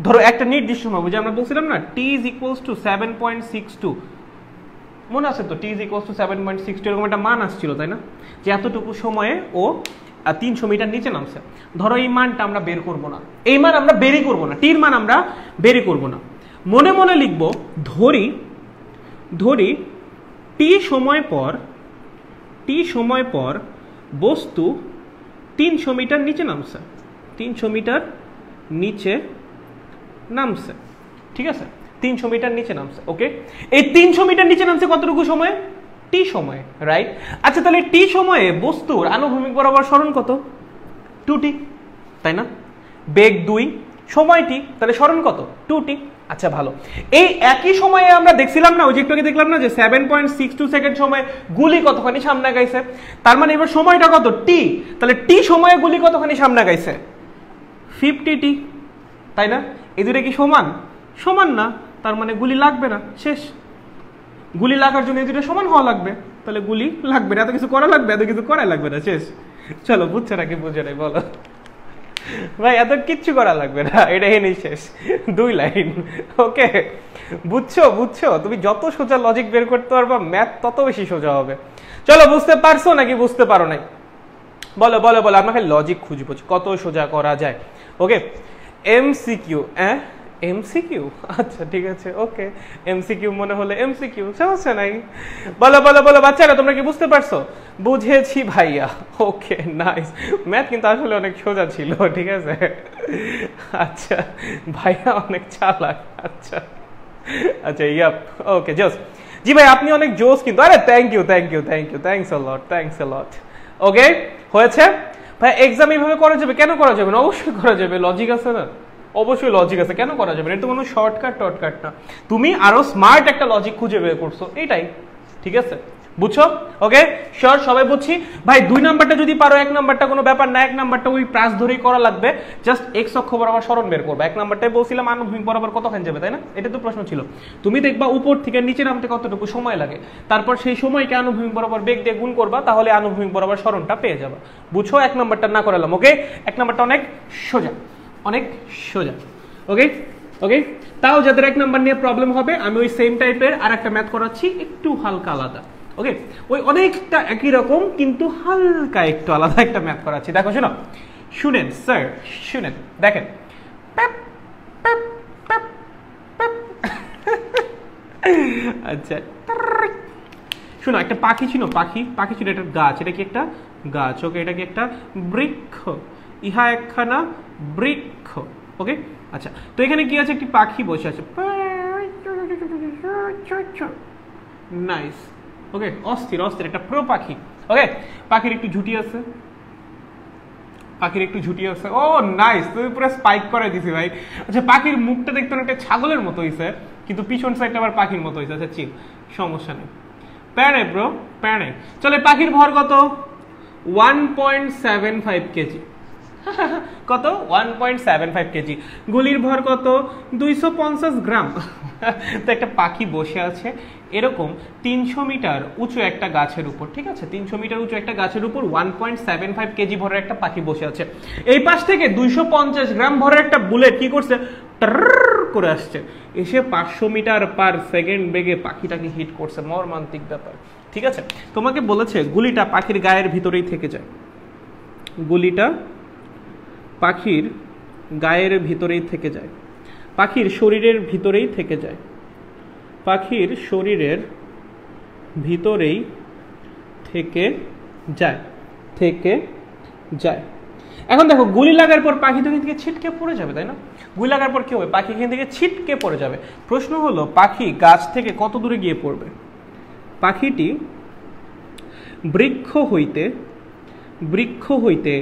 ধরো একটা নির্দিষ্ট সময়, বুঝে আমরা বলছিলাম না t = 7.62, মনে আছে তো? t = 7.62 এরকম একটা মান আসছিল, তাই না? যে এতটুকু সময়ে ও 300 মিটার নিচে নামছে। ধরো এই মানটা আমরা বের করব না, এই মান আমরা বেরই করব না, টির মান আমরা বেরই করব না, মনে মনে লিখব ধরি ধরি t সময় পর বস্তু 300 মিটার নিচে নামছে, 300 মিটার নিচে নামছে, ঠিক আছে। 300 মিটার নিচে নামছে, ওকে। এই 300 মিটার নিচে নামছে কতটুকু সময়ে? t সময়ে, রাইট। আচ্ছা তাহলে t সময়ে বস্তুর আনুভূমিক বরাবর সরণ কত? 2t, তাই না? বেগ 2, সময় t, তাহলে সরণ কত? 2t। আচ্ছা ভালো, এই একই সময়ে আমরা দেখছিলাম না, ওই যে একটু আগে দেখলাম না যে 7.62 সেকেন্ড সময়ে গুলি কতখানি সামনে গাইছে। তার মানে এবার সময়টা কত? t। তাহলে t সময়ে গুলি কতখানি সামনে গাইছে? 50t, তাই না? এই দুটো কি সমান? সমান না, তার মানে গুলি লাগবে না, শেষ। গুলি লাগার জন্য এই দুটো সমান হওয়া লাগবে, তাহলে গুলি লাগবে না। এত কিছু করা লাগবে? এত কিছু করা লাগবে না, শেষ। চলো বুঝছে নাকি বুঝে নাই বলো ভাই? এত কিচ্ছু করা লাগবে না, এটা এনেই শেষ, 2 লাইন, ওকে। বুঝছো? বুঝছো? তুমি যত সোজা লজিক বের করতে পারবা ম্যাথ তত বেশি সোজা হবে। চলো বুঝতে পারছো নাকি বুঝতে পারো নাই? বলো বলো বলো, আপনাকে লজিক খুঁজবো কত সোজা করা যায়, ওকে। এমসিকিউ, এমসিকিউ, আচ্ছা ঠিক আছে, ওকে। এমসিকিউ মনে হলে এমসিকিউ, সমস্যা নাই। বলো বলো বলো বাচ্চারা, তোমরা কি বুঝতে পারছো? বুঝেছি ভাইয়া, ওকে, নাইস। ম্যাথ কিন্তু আসলে অনেক সোজা ছিল, ঠিক আছে। আচ্ছা ভাইয়া অনেক চালাক, আচ্ছা আচ্ছা, ইয়াপ, ওকে, জোস। জি ভাই আপনি অনেক জোস কিন্তু। আরে thank you thank you thank you, thanks a lot, thanks a lot. Okay, হয়েছে ভাই। এক্সাম এইভাবে করা যাবে? কেন করা যাবে না? অবশ্যই করা যাবে, লজিক আছে না, অবশ্যই লজিক আছে, কেন করা যাবে না? এটা তো কোনো শর্টকাট টর্টকাট না, তুমি আরো স্মার্ট একটা লজিক খুঁজে বের করছো, এইটাই, ঠিক আছে। বুঝছো? ওকে, শিওর সবাই বুঝছি ভাই। 2 নাম্বারটা যদি পারো, 1 নাম্বারটা কোনো ব্যাপার না, 1 নাম্বারটা ওই প্রাস ধরেই করা লাগবে, জাস্ট এক্স অক্ষ বরাবর সরণ বের করবে। 1 নাম্বারটাই বলছিলাম আনুভূমিক বরাবর কতখানি যাবে, তাই না? এটা তো প্রশ্ন ছিল। তুমি দেখবা উপর থেকে নিচে নামতে কতটুকু সময় লাগে, তারপর সেই সময়কে আনুভূমিক বরাবর বেগ দিয়ে গুণ করবা, তাহলে আনুভূমিক বরাবর সরণটা পেয়ে যাবা। বুঝছো? 1 নাম্বারটা না করালাম, ওকে। 1 নাম্বারটা অনেক সোজা, অনেক সোজা, ওকে ওকে। তাও যাদের 1 নাম্বার নিয়ে প্রবলেম হবে, আমি ওই সেম টাইপের আর একটা ম্যাথ করাচ্ছি, একটু হালকা আলাদা, ওকে। ওই অনেকটা একই রকম কিন্তু হালকা একটু আলাদা একটা ম্যাথ করাচ্ছি। দেখো শোনো, শুনেন স্যার, শুনেন, দেখেন। আচ্ছা শোনো, একটা পাখি ছিল, পাখি ছিল, একটা গাছ, এটা কি একটা গাছ, ওকে। এটা কি একটা বৃক্ষ, ইহা একখানা বৃক্ষ, ওকে। আচ্ছা তো এখানে কি আছে? একটি পাখি বসে আছে, নাইস, ওকে, অস্থির অস্থির, একটা প্রো পাখি, ওকে। পাখির একটু ঝুটি আছে, পাখির একটু ঝুটি আছে। ও নাইস, তুমি পুরো স্পাইক করে দিছি ভাই। আচ্ছা পাখির মুখটা দেখতে অনেকটা ছাগলের মতো হইছে, কিন্তু পিছন সাইডটা আবার পাখির মতো হইছে। আচ্ছা চিল, সমস্যা নেই, প্যানে ব্রো প্যানে। চলে পাখির ভর কত? 1.75 কেজি। কত? 1.75 কেজি। গুলির ভর কত? 250 গ্রাম। তো একটা পাখি বসে আছে এরকম 300 মিটার উঁচু একটা গাছের উপর, ঠিক আছে? 300 মিটার উঁচু একটা গাছের উপর 1.75 কেজি ভরের একটা পাখি বসে আছে। এই পাশ থেকে 250 গ্রাম ভরের একটা বুলেট কি করছে? করে আসছে, এসে 500 মিটার পার সেকেন্ড বেগে পাখিটাকে হিট করছে। মর্মান্তিক ব্যাপার, ঠিক আছে? তোমাকে বলেছে গুলিটা পাখির গায়ের ভিতরেই থেকে যায়, গুলিটা পাখির গায়ের ভিতরেই থেকে যায়, পাখির শরীরের ভিতরেই থেকে যায়, পাখির শরীরের ভিতরেই থেকে যায়, থেকে যায়। এখন দেখো গুলি লাগার পর পাখি তো এখান থেকে ছিটকে পড়ে যাবে, তাই না? গুলি লাগার পর কি হবে? পাখি এখান থেকে ছিটকে পড়ে যাবে। প্রশ্ন হলো পাখি গাছ থেকে কত দূরে গিয়ে পড়বে? পাখিটি বৃক্ষ হইতে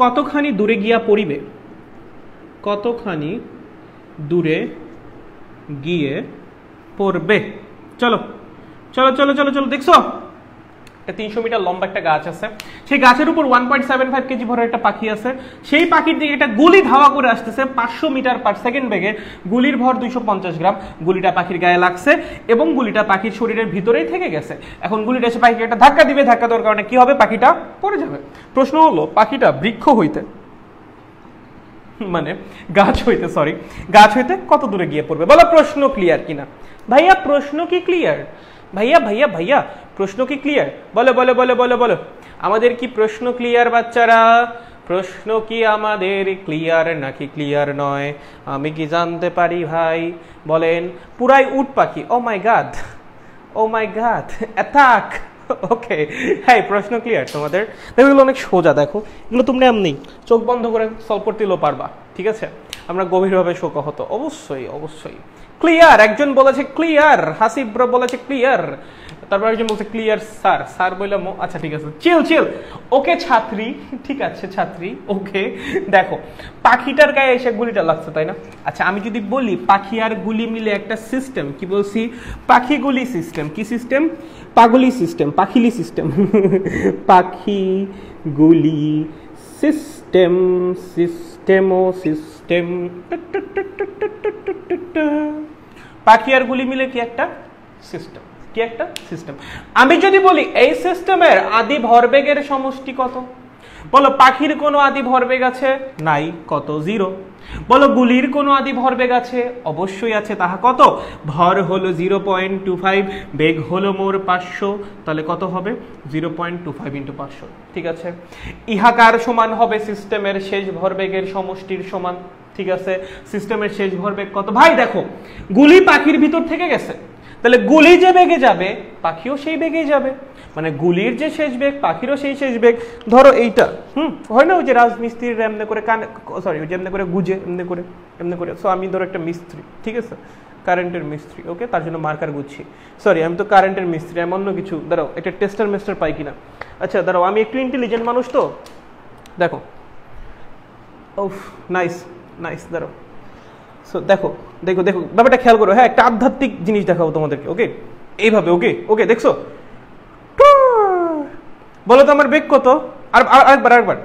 কতখানি দূরে গিয়া পড়িবে? কতখানি দূরে গিয়ে পড়বে? চলো চলো চলো চলো চলো, দেখছো 300 মিটার লম্বা একটা গাছ আছে, সেই গাছের উপর 1.75 কেজি ভরের একটা পাখি আছে। সেই পাখির দিকে একটা গুলি ধাওয়া করে আসতেছে 500 মিটার পার সেকেন্ড বেগে। গুলির ভর 250 গ্রাম। গুলিটা পাখির গায়ে লাগছে এবং গুলিটা পাখির শরীরের ভিতরেই থেকে গেছে। এখন গুলিটা এসে পাখিকে একটা ধাক্কা দিবে, ধাক্কা দেওয়ার কারণে কি হবে? পাখিটা পড়ে যাবে। প্রশ্ন হলো পাখিটা বৃক্ষ হইতে, মানে গাছ হইতে, সরি গাছ হইতে কত দূরে গিয়ে পড়বে? বলো প্রশ্ন ক্লিয়ার কিনা? ভাইয়া প্রশ্ন কি ক্লিয়ার? ভাইয়া ভাইয়া ভাইয়া প্রশ্ন কি ক্লিয়ার? বলো বলো বলো বলো বলো, আমাদের কি প্রশ্ন ক্লিয়ার বাচ্চারা? প্রশ্ন কি আমাদের ক্লিয়ার নাকি ক্লিয়ার নয়? আমি কি জানতে পারি ভাই? বলেন। পুরাই উট পাখি। ও মাই গড, ও মাই গড, অ্যাটাক। ওকে, হ্যাঁ প্রশ্ন ক্লিয়ার তোমাদের? দেখো এগুলো অনেক সোজা, দেখো এগুলো তোমরা এমনি চোখ বন্ধ করে সলভ করতেও পারবা, ঠিক আছে? আমরা গভীরভাবে শোকাহত, অবশ্যই অবশ্যই। ক্লিয়ার, একজন বলেছে ক্লিয়ার, হাসিব ব্রো বলেছে ক্লিয়ার, তারপর একজন বলছে ক্লিয়ার স্যার, স্যার বললাম আচ্ছা ঠিক আছে, চিল চিল। ওকে ছাত্রী, ঠিক আছে ছাত্রী, ওকে। দেখো পাখিটার গায়ে এসে গুলিটা লাগছে, তাই না? আচ্ছা আমি যদি বলি পাখি আর গুলি মিলে একটা সিস্টেম, কি বলছি? পাখি গুলি সিস্টেম। কি সিস্টেম? পাগলি সিস্টেম, পাখিলি সিস্টেম। পাখি গুলি সিস্টেম, সিস্টেমো সিস্টেম। পাখি আর গুলি মিলে কি একটা সিস্টেম, কি একটা সিস্টেম। আমি যদি বলি এই সিস্টেমের আদি ভরবেগের সমষ্টি কত? বলো পাখির কোনো আদি ভরবেগ আছে? নাই। কত? 0। বলো গুলির কোনো আদি ভরবেগ আছে? অবশ্যই আছে। তাহা কত? ভর হলো 0.25, বেগ হলো মোর 500, তাহলে কত হবে? 0.25 × 500, ঠিক আছে? ইহাকার সমান হবে সিস্টেমের শেষ ভরবেগের সমষ্টির সমান, ঠিক আছে? সিস্টেমের শেষ ভরবেগ কত? ভাই দেখো গুলি পাখির ভিতর থেকে গেছে, তাহলে গুলি যে বেগে যাবে পাখিও সেই বেগেই যাবে, মানে গুলির যে শেষ বেগ পাখিরও সেই শেষ বেগ। ধরো এইটা হয় না ওই যে রাজমিস্ত্রির এমনি করে কান, সরি ওই যে এমনি করে গুজে এমনি করে এমনি করে। সো আমি ধরো একটা মিস্ত্রি, ঠিক আছে, কারেন্টের মিস্ত্রি, ওকে, তার জন্য মার্কার গুচ্ছি। সরি আমি তো কারেন্টের মিস্ত্রি, আমি অন্য কিছু। দাঁড়াও এটা টেস্টার মেস্টার পাই কিনা। আচ্ছা দাঁড়াও, আমি একটু ইন্টেলিজেন্ট মানুষ তো, দেখো। ওফ নাইস নাইস, দাঁড়াও। সো দেখো দেখো দেখো ব্যাপারটা খেয়াল করো। হ্যাঁ একটা আধ্যাত্মিক জিনিস দেখাবো তোমাদেরকে, ওকে, এইভাবে, ওকে ওকে। দেখছো? বলো তো আমার বেগ কত? আর আরেকবার আরেকবার।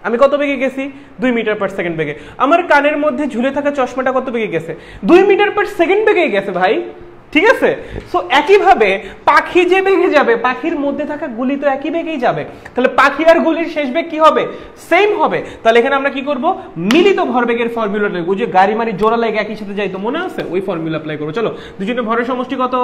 আমি কত বেগে গেছি? 2 মিটার পার সেকেন্ড বেগে। আমার কানের মধ্যে ঝুলে থাকা চশমাটা কত বেগে গেছে? 2 মিটার পার সেকেন্ড বেগে গেছে ভাই, ঠিক আছে? সো একইভাবে পাখি যে বেগে যাবে পাখির মধ্যে থাকা গুলি তো একই বেগেই যাবে, তাহলে পাখি আর গুলির শেষ বেগ কি হবে? সেম হবে। তাহলে এখানে আমরা কি করব? মিলিত ভরবেগের ফর্মুলা নেব, যে গাড়ি মারি জোড়া লাগে একই সাথে যাই, তো মনে আছে? ওই ফর্মুলা অ্যাপ্লাই করব। চলো, দুজনের ভরের সমষ্টি কত?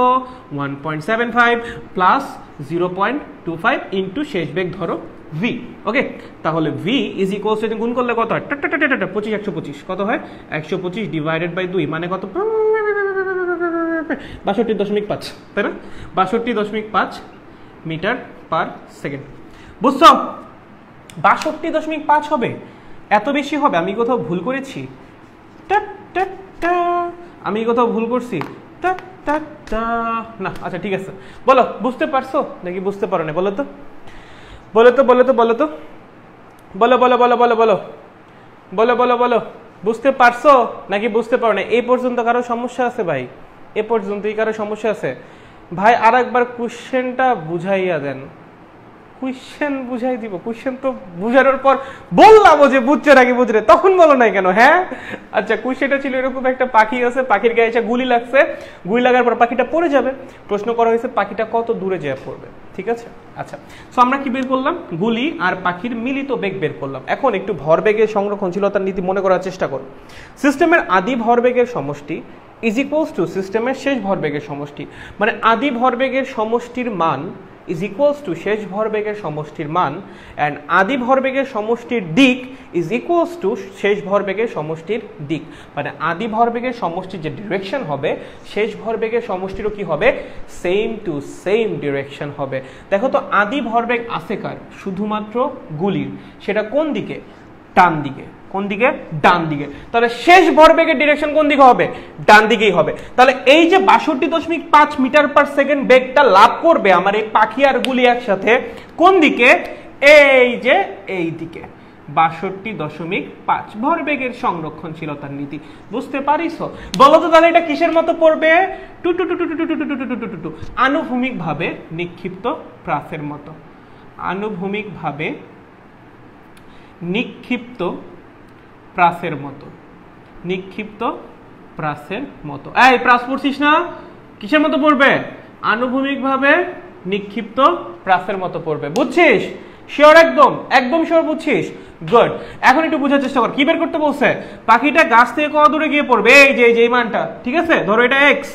1.75 প্লাস 0.25 ইন্টু শেষ বেগ ধরো v, ওকে। তাহলে v ইজ ইকুয়ালস টু, গুণ করলে কত হয়? 25 125 কত হয়? 125 ডিভাইডেড বাই 2 মানে কত? 62.5, তাই না? 62.5 মিটার পার সেকেন্ড। বুঝছো? 62.5 হবে, এত বেশি হবে? আমি কোথাও ভুল করেছি? আমি কোথাও ভুল করছি? না, আচ্ছা ঠিক আছে। বলো বুঝতে পারছো নাকি বুঝতে পারো না? বলো তো বলো তো বলো তো বলো তো। বলো বলো বলো বলো বলো বলো বলো বলো বুঝতে পারছো নাকি বুঝতে পারো না? এই পর্যন্ত কারো সমস্যা আছে ভাই? এ পর্যন্তই কারো সমস্যা আছে ভাই? আর একবার কোশ্চেনটা বুঝাইয়া দেন। কোশ্চেন বুঝাই দিব? কোশ্চেন তো বুঝানোর পর বললাম যে বুঝছে নাকি বুঝলে, তখন বলো নাই কেন? হ্যাঁ আচ্ছা, কোশ্চেনটা ছিল এরকম, একটা পাখি আছে, পাখির গায়ে এসে গুলি লাগছে, গুলি লাগার পর পাখিটা পড়ে যাবে। প্রশ্ন করা হয়েছে পাখিটা কত দূরে যেয়ে পড়বে, ঠিক আছে? আচ্ছা, সো আমরা কি বের করলাম? গুলি আর পাখির মিলিত বেগ বের করলাম। এখন একটু ভরবেগের সংরক্ষণশীলতার নীতি মনে করার চেষ্টা করো। সিস্টেমের আদি ভরবেগের সমষ্টি ইজ ইকুয়ালস টু সিস্টেমের শেষ ভরবেগের সমষ্টি, মানে আদি ভরবেগের সমষ্টির মান is equals to শেষ ভরবেগের সমষ্টির মান, and আদি ভরবেগের সমষ্টির দিক is equals to শেষ ভরবেগের সমষ্টির দিক, মানে আদি ভরবেগের সমষ্টির যে ডিরেকশন হবে শেষ ভরবেগের সমষ্টিরও কি হবে? সেম টু সেম ডিরেকশন হবে। দেখো তো, আদি ভরবেগ আছে কার? শুধুমাত্র গুলির। সেটা কোন দিকে? ডান দিকে। কোন দিকে? ডান দিকে। তাহলে শেষ ভরবেগের ডিরেকশন কোন দিকে হবে? ডান দিকেই হবে। তাহলে এই যে ৬২.৫ মিটার পার সেকেন্ড বেগটা লাভ করবে আমার এই পাখি আর গুলি একসাথে, কোন দিকে? এই যে এই দিকে। ৬২.৫ ভরবেগের সংরক্ষণশীলতার নীতি। বুঝতে পারিস? বলো তো তাহলে এটা কিসের মতো পড়বে? টু টু টু টু টু টু টু টু টু টু টু আনুভূমিকভাবে নিক্ষিপ্ত প্রাসের মতো। আনুভূমিকভাবে নিক্ষিপ্ত প্রাসের মতো। নিক্ষিপ্ত প্রাসের মতো। এই প্রাস পড়ছিস না? কিসের মতো পড়বে? আনুভূমিকভাবে নিক্ষিপ্ত প্রাসের মতো পড়বে। বুঝছিস? শিওর? একদম একদম শিওর বুঝছিস? গুড। এখন একটু বোঝার চেষ্টা কর, কি বের করতে বলছে? পাখিটা গাছ থেকে কত দূরে গিয়ে পড়বে? এই যে এই মানটা, ঠিক আছে? ধরো এটা এক্স।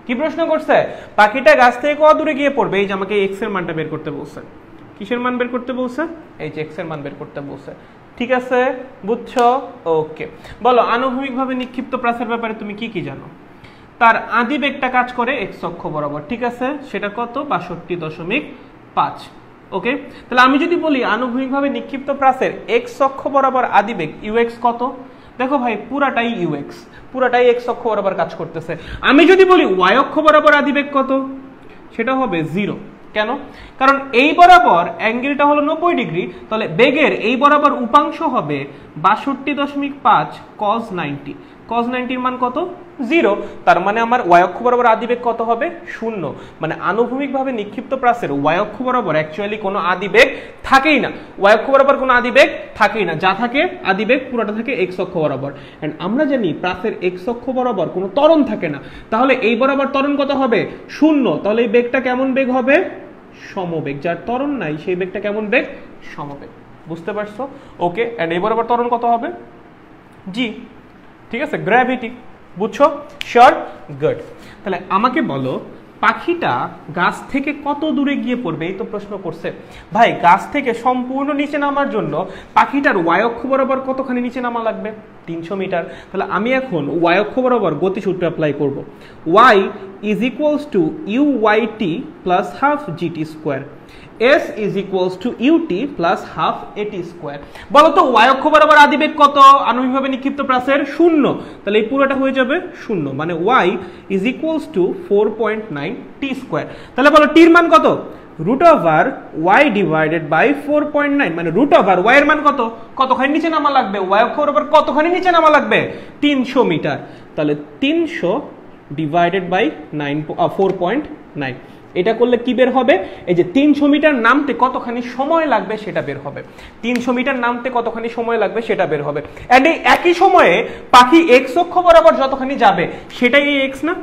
কি প্রশ্ন করছে? পাখিটা গাছ থেকে কত দূরে গিয়ে পড়বে? এই যে আমাকে এক্স এর মানটা বের করতে বলছে। কিসের মান বের করতে বলছে? এই যে এক্স এর মান বের করতে বলছে। ঠিক আছে, বুঝছো? ওকে, বলো আনুভূমিকভাবে নিক্ষিপ্ত প্রাসের ব্যাপারে তুমি কি কি জানো? তার আদি বেগটা কাজ করে এক্স অক্ষ বরাবর, ঠিক আছে? সেটা কত? ৬২.৫। ওকে, তাহলে আমি যদি বলি আনুভূমিকভাবে নিক্ষিপ্ত প্রাসের এক্স অক্ষ বরাবর আদি বেগ ইউএক্স কত? দেখো ভাই, পুরাটাই ইউএক্স, পুরাটাই এক্স অক্ষ বরাবর কাজ করতেছে। আমি যদি বলি ওয়াই অক্ষ বরাবর আদি বেগ কত, সেটা হবে 0। কেন? কারণ এই বরাবর অ্যাঙ্গেলটা হলো ৯০ ডিগ্রি, তাহলে বেগের এই বরাবর উপাংশ হবে ৬২.৫ cos 90। cos 90 এর মান কত? 0। তার মানে আমার ওয়াই অক্ষ বরাবর আদি বেগ কত হবে? 0। মানে আনুভূমিকভাবে নিক্ষিপ্ত প্রাসের ওয়াই অক্ষ বরাবর অ্যাকচুয়ালি কোনো আদি বেগ থাকেই না। ওয়াই অক্ষ বরাবর কোনো আদি বেগ থাকেই না, যা থাকে আদি বেগ পুরোটা থাকে এক্স অক্ষ বরাবর। এন্ড আমরা জানি প্রাসের এক্স অক্ষ বরাবর কোনো ত্বরণ থাকে না, তাহলে এই বরাবর ত্বরণ কত হবে? 0। তাহলে এই বেগটা কেমন বেগ হবে? সমবেগ। যার ত্বরণ নাই সেই বেগটা কেমন বেগ? সমবেগ। বুঝতে পারছো? ওকে, এন্ড এই বরাবর ত্বরণ কত হবে? জি, ঠিক আছে, গ্র্যাভিটি। বুঝছো? শিওর? গুড। তাহলে আমাকে বলো পাখিটা গাছ থেকে কত দূরে গিয়ে পড়বে? এই তো প্রশ্ন করছে ভাই। গাছ থেকে সম্পূর্ণ নিচে নামার জন্য পাখিটার ওয়াই অক্ষ বরাবর কতখানি নিচে নামা লাগবে? ৩০০ মিটার। তাহলে আমি এখন ওয়াই অক্ষ বরাবর গতিসূত্র অ্যাপ্লাই করব। Y is equals to U Y T plus half GT square. S is equals to ut plus half at square। বলো তো y অক্ষ বরাবর আদি বেগ কত আনুভূমিকভাবে নিক্ষিপ্ত প্রাসের? 0। তাহলে এই পুরোটা হয়ে যাবে 0, মানে y is equals to 4.9 t square। তাহলে বলো t এর মান কত? root over y divided by 4.9, মানে root over y এর মান কত? কতখানি নিচে নামা লাগবে? y অক্ষ বরাবর কতখানি নিচে নামা লাগবে? ৩০০ মিটার। তাহলে ৩০০ ডিভাইডেড বাই 4.9। এটা করলে কি বের হবে? এই যে ৩০০ মিটার নামতে কতখানি সময় লাগবে সেটা বের হবে। ৩০০ মিটার নামতে কতখানি সময় লাগবে সেটা বের হবে। এন্ড এই একই সময়ে পাখি এক্স অক্ষ বরাবর যতখানি যাবে সেটাই এই এক্স না?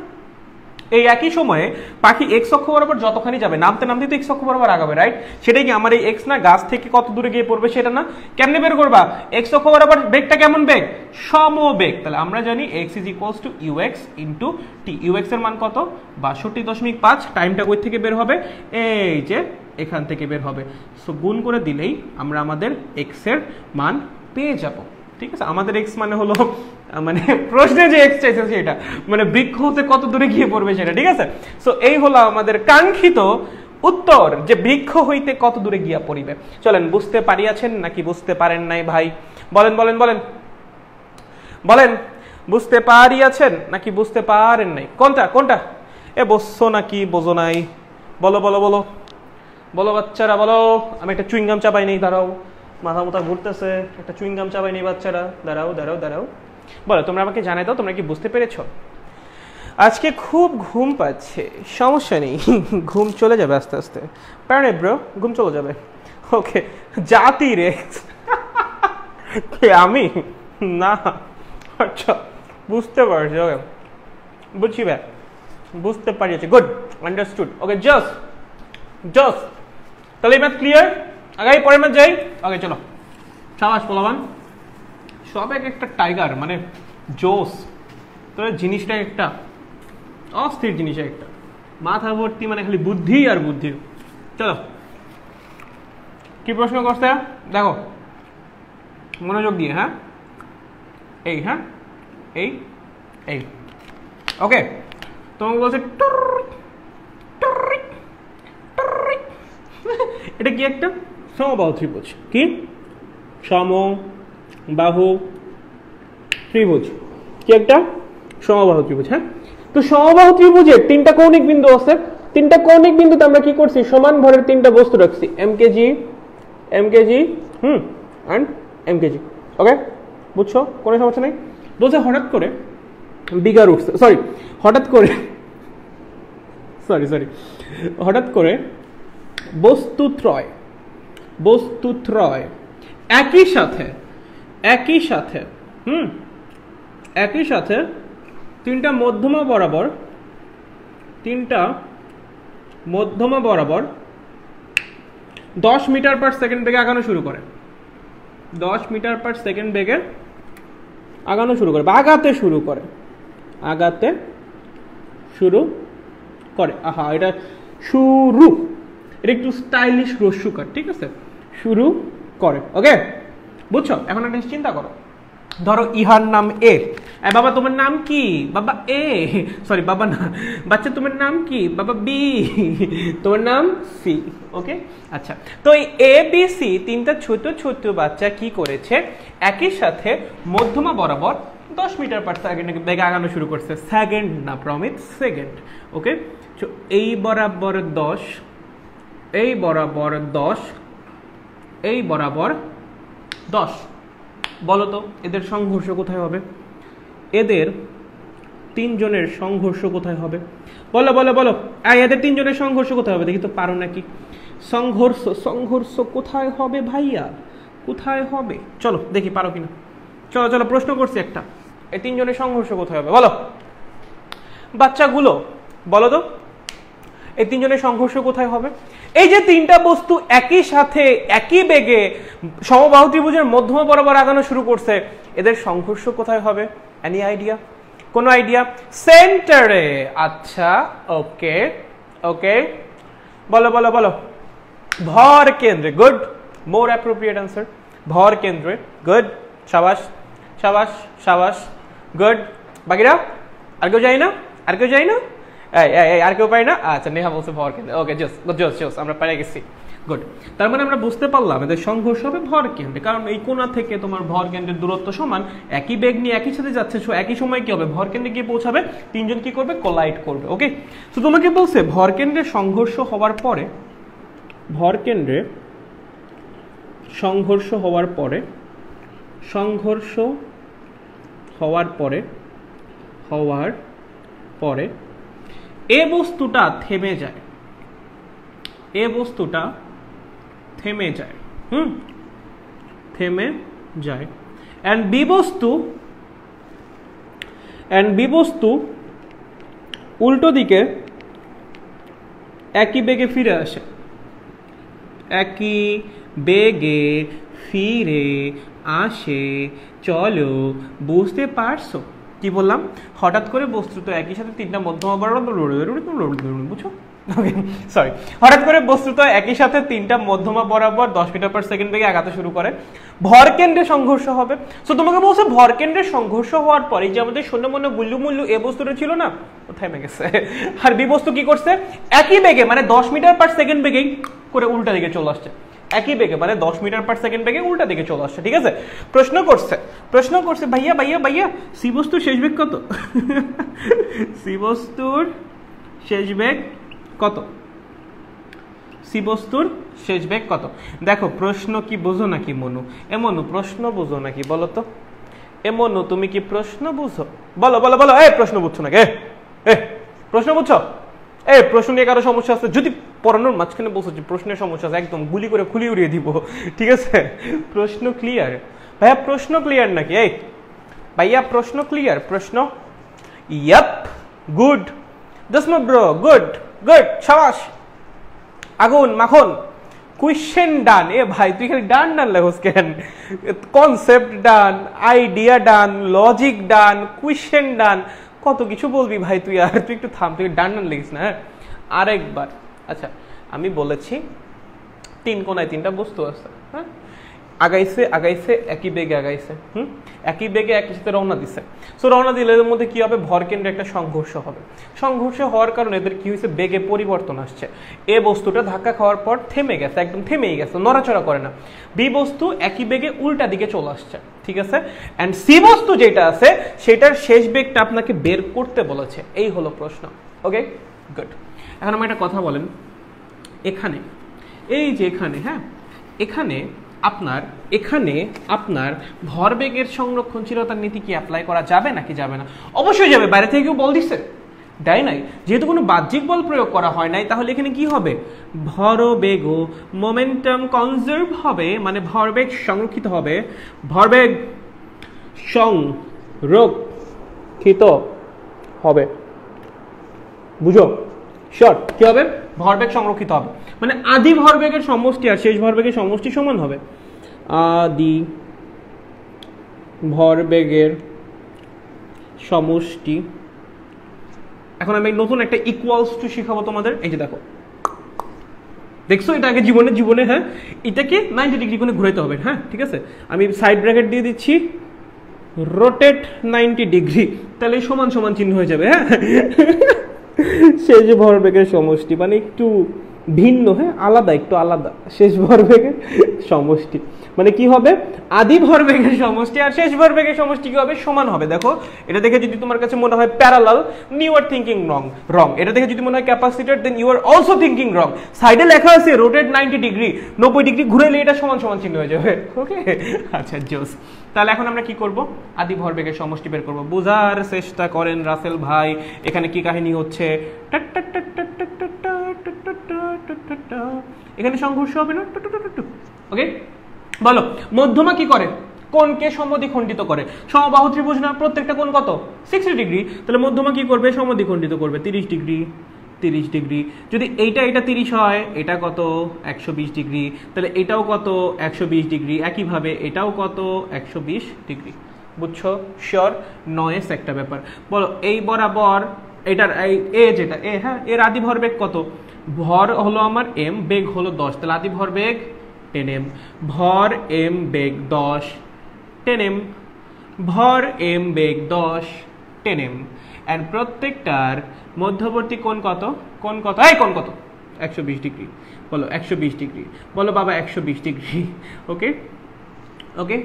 এই একই সময়ে পাখি এক্স অক্ষ বরাবর যতখানি যাবে, নামতে নামতে তো এক্স অক্ষ বরাবর আগাবে, রাইট? সেটাই কি আমার এই এক্স না? গাছ থেকে কত দূরে গিয়ে পড়বে সেটা না? কেমনে বের করবা? এক্স অক্ষ বরাবর বেগটা কেমন বেগ? সমবেগ। তাহলে আমরা জানি x is equals two UX into T. UX এর মান কত? ৬২.৫। টাইমটা কই থেকে বের হবে? এই যে এখান থেকে বের হবে। সো গুণ করে দিলেই আমরা আমাদের এক্স এর মান পেয়ে যাব। ঠিক আছে, আমাদের এক্স মানে হলো, মানে প্রশ্নে যে এক্স চাইছে সেটা, মানে বৃক্ষ হতে কত দূরে গিয়ে পড়বে সেটা। ঠিক আছে, সো এই হলো আমাদের কাঙ্ক্ষিত উত্তর, যে বৃক্ষ হইতে কত দূরে গিয়া পড়িবে। চলেন, বুঝতে পারিয়াছেন নাকি বুঝতে পারেন নাই ভাই? বলেন বলেন বলেন বলেন, বুঝতে পারিয়াছেন নাকি বুঝতে পারেন নাই? কোনটা কোনটা? এ বসছো নাকি বোঝো নাই? বলো বলো বলো বলো বাচ্চারা বলো। আমি একটা চুইংগাম চাপাই নেই, দাঁড়াও। মাথা মাথা ঘুরতেছে, একটা চুইংগাম চাবাই নেই বাচ্চারা। দাঁড়াও দাঁড়াও দাঁড়াও, বলো তোমরা আমাকে জানাই দাও তোমরা কি বুঝতে পেরেছো? আজকে খুব ঘুম পাচ্ছে, সমস্যা নেই, ঘুম চলে যাবে আস্তে আস্তে। প্যারে ব্রো, ঘুম চলে যাবে। ওকে, জাতি রে কে আমি? না, আচ্ছা বুঝতে পারছি। ওকে বুঝছি ভাই, বুঝতে পারিয়েছি। Good, understood. Okay just just তাহলে ম্যাথ ক্লিয়ার, আগাই পরের ম্যাথ যাই। ওকে চলো, সাবাস পোলাবান, সব এক একটা টাইগার, মানে জোস। তবে জিনিসটা একটা অস্থির জিনিস, একটা মাথা ভর্তি মানে খালি বুদ্ধি আর বুদ্ধি। চলো কি প্রশ্ন করছে দেখো মনোযোগ দিয়ে। হ্যাঁ এই, হ্যাঁ এই এই। ওকে তোমাকে বলছে এটা কি একটা সমবাহু ত্রিভুজ। কি সমবাহু ত্রিভুজ? কি একটা সমবাহু ত্রিভুজ। হ্যাঁ, তো সমবাহু ত্রিভুজের তিনটা কৌণিক বিন্দু আছে। তিনটা কৌণিক বিন্দুতে আমরা কি করছি? সমান ভরের তিনটা বস্তু রাখছি, এমকেজি এমকেজি অ্যান্ড এমকেজি। ওকে বুঝছো, কোনো সমস্যা নেই। বলছে হঠাৎ করে বিঘা উঠছে, সরি হঠাৎ করে হঠাৎ করে বস্তুত্রয় একই সাথে তিনটা মধ্যমা বরাবর 10 মিটার পার সেকেন্ড বেগে আগানো শুরু করে। 10 মিটার পার সেকেন্ড বেগে আগানো শুরু করে বা আগাতে শুরু করে। আহা, এটা শুরু, এটা একটু স্টাইলিশ রস্যুকার, ঠিক আছে? শুরু করে। ওকে বুঝছো? এখন একটা চিন্তা করো, ধরো ইহার নাম এ। বাবা তোমার নাম কি? বাবা এ। সরি বাবা না, বাচ্চা তোমার নাম কি? বাবা বি। তোমার নাম সি। ওকে আচ্ছা, তো এই এ বি সি তিনটা ছোট ছোট বাচ্চা কি করেছে? একই সাথে মধ্যমা বরাবর 10 মিটার পার সেকেন্ড বেগে আগানো শুরু করছে। সেকেন্ড না প্রমিত, সেকেন্ড। ওকে, এই বরাবর 10, এই বরাবর 10, এই বরাবর 10। বলো তো এদের সংঘর্ষ কোথায় হবে? এদের তিনজনের সংঘর্ষ কোথায় হবে? বলো বলো বলো, এদের তিনজনের সংঘর্ষ কোথায় হবে? দেখি তো পারো নাকি। সংঘর্ষ কোথায় হবে ভাইয়া, কোথায় হবে? চলো দেখি পারো কিনা। চলো চলো, প্রশ্ন করছি একটা, এই তিনজনের সংঘর্ষ কোথায় হবে বলো বাচ্চাগুলো, বলো তো এই তিনজনের সংঘর্ষ কোথায় হবে? এই যে তিনটা বস্তু একই সাথে একই বেগে সমবাহু ত্রিভুজের মধ্যমা বরাবর আগানো শুরু করছে, এদের সংঘর্ষ কোথায় হবে? Any idea? কোনো আইডিয়া? সেন্টারে। আচ্ছা ওকে ওকে, বলো বলো বলো। ভর কেন্দ্রে। গুড, মোর অ্যাপ্রোপ্রিয়েট আনসার। ভর কেন্দ্রে। গুড, সাবাস সাবাস সাবাস, গুড। বাকিরা আর কেউ যাই না? আর কেউ যাই না? আর কেউ পারি না? আচ্ছা নেহা বলছে ভর কেন্দ্রে। ওকে জোস জোস জোস, আমরা পেরে গেছি। গুড, তার মানে আমরা বুঝতে পারলাম এদের সংঘর্ষ হবে ভর কেন্দ্রে, কারণ এই কোণা থেকে তোমার ভর কেন্দ্রের দূরত্ব সমান, একই বেগ নিয়ে একই সাথে যাচ্ছে, একই সময় কি হবে? ভর কেন্দ্রে গিয়ে পৌঁছাবে, তিনজন কি করবে? কোলাইড করবে। ওকে, তো তোমাকে বলছে ভর কেন্দ্রে সংঘর্ষ হওয়ার পরে, ভর কেন্দ্রে সংঘর্ষ হওয়ার পরে, এ বস্তুটা থেমে যায়, থেমে যায়। and বি বস্তু উল্টো দিকে একই বেগে ফিরে আসে, একই বেগে ফিরে আসে। চলো বুঝতে পারছো কি বললাম? হঠাৎ করে বস্তু তো একই সাথে তিনটা মধ্যমা বরাবর, বুঝছো? সরি, হঠাৎ করে বস্তু তো একই সাথে তিনটা মধ্যমা বরাবর 10 মিটার পার সেকেন্ড বেগে আগাতে শুরু করে, ভর কেন্দ্রে সংঘর্ষ হবে। সো তোমাকে বলছে ভর কেন্দ্রে সংঘর্ষ হওয়ার পরে যে আমাদের শূন্য মন্য গুল্লু এ বস্তুটা ছিল না, ও থেমে গেছে। আর বি বস্তু কি করছে? একই বেগে মানে 10 মিটার পার সেকেন্ড বেগেই করে উল্টা দিকে চলে আসছে। একই বেগে মানে 10 মিটার পার সেকেন্ড বেগে উল্টা দিকে চলে আসছে। ঠিক আছে, প্রশ্ন করছে ভাইয়া ভাইয়া ভাইয়া সি বস্তুর শেষ বেগ কত? সি বস্তুর শেষ বেগ কত? সি বস্তুর শেষ বেগ কত? দেখো প্রশ্ন কি বুঝো নাকি মনু? মনু প্রশ্ন বুঝো নাকি বলো তো? মনু তুমি কি প্রশ্ন বুঝো? বলো বলো বলো, এই প্রশ্ন বুঝছো নাকি? প্রশ্ন বুঝছো? প্রশ্ন নিয়ে কারো সমস্যা আছে? যদি পড়ানোর মাঝখানে বলছো যে প্রশ্নের সমস্যা আছে, একদম গুলি করে খুলি উড়িয়ে দিব, ঠিক আছে? প্রশ্ন ক্লিয়ার ভাইয়া? প্রশ্ন ক্লিয়ার নাকি? ভাইয়া প্রশ্ন ক্লিয়ার? প্রশ্ন ইয়াপ, গুড দসমা ব্রো, গুড গুড, শাবাশ। আগুন মাখন, কোয়েশ্চেন ডান। ভাই তুই খালি ডান ডান লেখোস কেন? কনসেপ্ট ডান, আইডিয়া ডান, লজিক ডান, কোয়েশ্চেন ডান, কত কিছু বলবি ভাই তুই। আর তুই একটু থাম, তুই ডান ডান লিখিস না। হ্যাঁ আরেকবার। আচ্ছা আমি বলেছি 3 কোণায় 3টা বস্তু আছে, হ্যাঁ আগাইছে আগাইছে একই বেগে আগাইছে, একই বেগে একই সাথে রওনা দিছে। সো রওনা দিলে এদের মধ্যে কি হবে? ভর কেন্দ্রে একটা সংঘর্ষ হবে। সংঘর্ষ হওয়ার কারণে এদের কি হয়েছে? বেগে পরিবর্তন আসছে। এ বস্তুটা ধাক্কা খাওয়ার পর থেমে গেছে, একদম থেমেই গেছে, নড়াচড়া করে না। বি বস্তু একই বেগে উল্টা দিকে চলে আসছে, ঠিক আছে? অ্যান্ড সি বস্তু যেটা আছে সেটার শেষ বেগটা আপনাকে বের করতে বলেছে। এই হলো প্রশ্ন। Okay good. এখন আমি একটা কথা বলেন, এখানে এই যে এখানে, হ্যাঁ এখানে আপনার ভরবেগের সংরক্ষণশীলতার নীতি কি অ্যাপ্লাই করা যাবে নাকি যাবে না? অবশ্যই যাবে। বাইরে থেকে কেউ বল দিচ্ছে? দেয় নাই। যেহেতু কোনো বাহ্যিক বল প্রয়োগ করা হয় নাই, তাহলে এখানে কি হবে? ভরবেগ মোমেন্টাম কনজার্ভ হবে, মানে ভরবেগ সংরক্ষিত হবে। ভরবেগ সংরক্ষিত হবে, বুঝো? শর্ট কি হবে? ভরবেগ সংরক্ষিত হবে, মানে আদি ভরবেগের সমষ্টি আর শেষ ভরবেগের সমষ্টি সমান হবে। আদি ভরবেগের সমষ্টি। এখন আমি নতুন একটা ইকুয়ালস টু শিখাবো তোমাদের। এই যে দেখো, দেখছো এটা আগে জীবনে, হ্যাঁ এটাকে 90 ডিগ্রি করে ঘুরাইতে হবে, হ্যাঁ ঠিক আছে? আমি সাইড ব্র্যাকেট দিয়ে দিচ্ছি, রোটেট 90 ডিগ্রি, তাহলে সমান সমান চিহ্ন হয়ে যাবে। হ্যাঁ শেষ ভরবেগের সমষ্টি মানে একটু ভিন্ন, হ্যাঁ আলাদা, একটু আলাদা। শেষ ভরবেগের সমষ্টি মানে কি হবে? আদি ভরবেগের সমষ্টি আর শেষ ভরবেগের সমষ্টি কি হবে? সমান হবে। দেখো এটা দেখে যদি তোমার কাছে মনে হয় parallel, you are thinking wrong. এটা দেখে যদি মনে হয় capacitor, then you are also thinking wrong. সাইডে লেখা আছে রোটেট 90 ডিগ্রি, 90 ডিগ্রি ঘুরাইলে এটা সমান সমান চিহ্ন হয়ে যাবে। ওকে আচ্ছা জোস। তাহলে এখন আমরা কি করব? আদি ভরবেগের সমষ্টি বের করব। বোঝার চেষ্টা করেন রাসেল ভাই, এখানে কি কাহিনী হচ্ছে? এখানে সংঘর্ষ হবে না? ওকে বলো, মধ্যমা কি করে? কোণকে সমদ্বিখণ্ডিত করে। সমবাহু ত্রিভুজ না, প্রত্যেকটা কোণ কত? 60 ডিগ্রি। তাহলে মধ্যমা কি করবে? সমদ্বিখণ্ডিত করবে 30 ডিগ্রি, 30 ডিগ্রি। যদি এটা 30 হয়, এটা কত? 120 ডিগ্রি। তাহলে এটাও কত? 120 ডিগ্রি। একইভাবে এটাও কত? 120 ডিগ্রি। বুঝছো? শিওর? নয়েস একটা ব্যাপার। বলো এই বরাবর এটার এ যেটা এ, হ্যাঁ এর আদি ভরবেগ কত? ভর হলো আমার m, বেগ হলো 10, তাহলে আদি ভরবেগ 10m। ভর m বেগ 10, 10m। ভর m বেগ 10, 10m। এন্ড প্রত্যেকটার মধ্যবর্তী কোণ কত? কোণ কত? এই কোণ কত? 120 ডিগ্রি। বলো 120 ডিগ্রি। বলো বাবা 120 ডিগ্রি। ওকে ওকে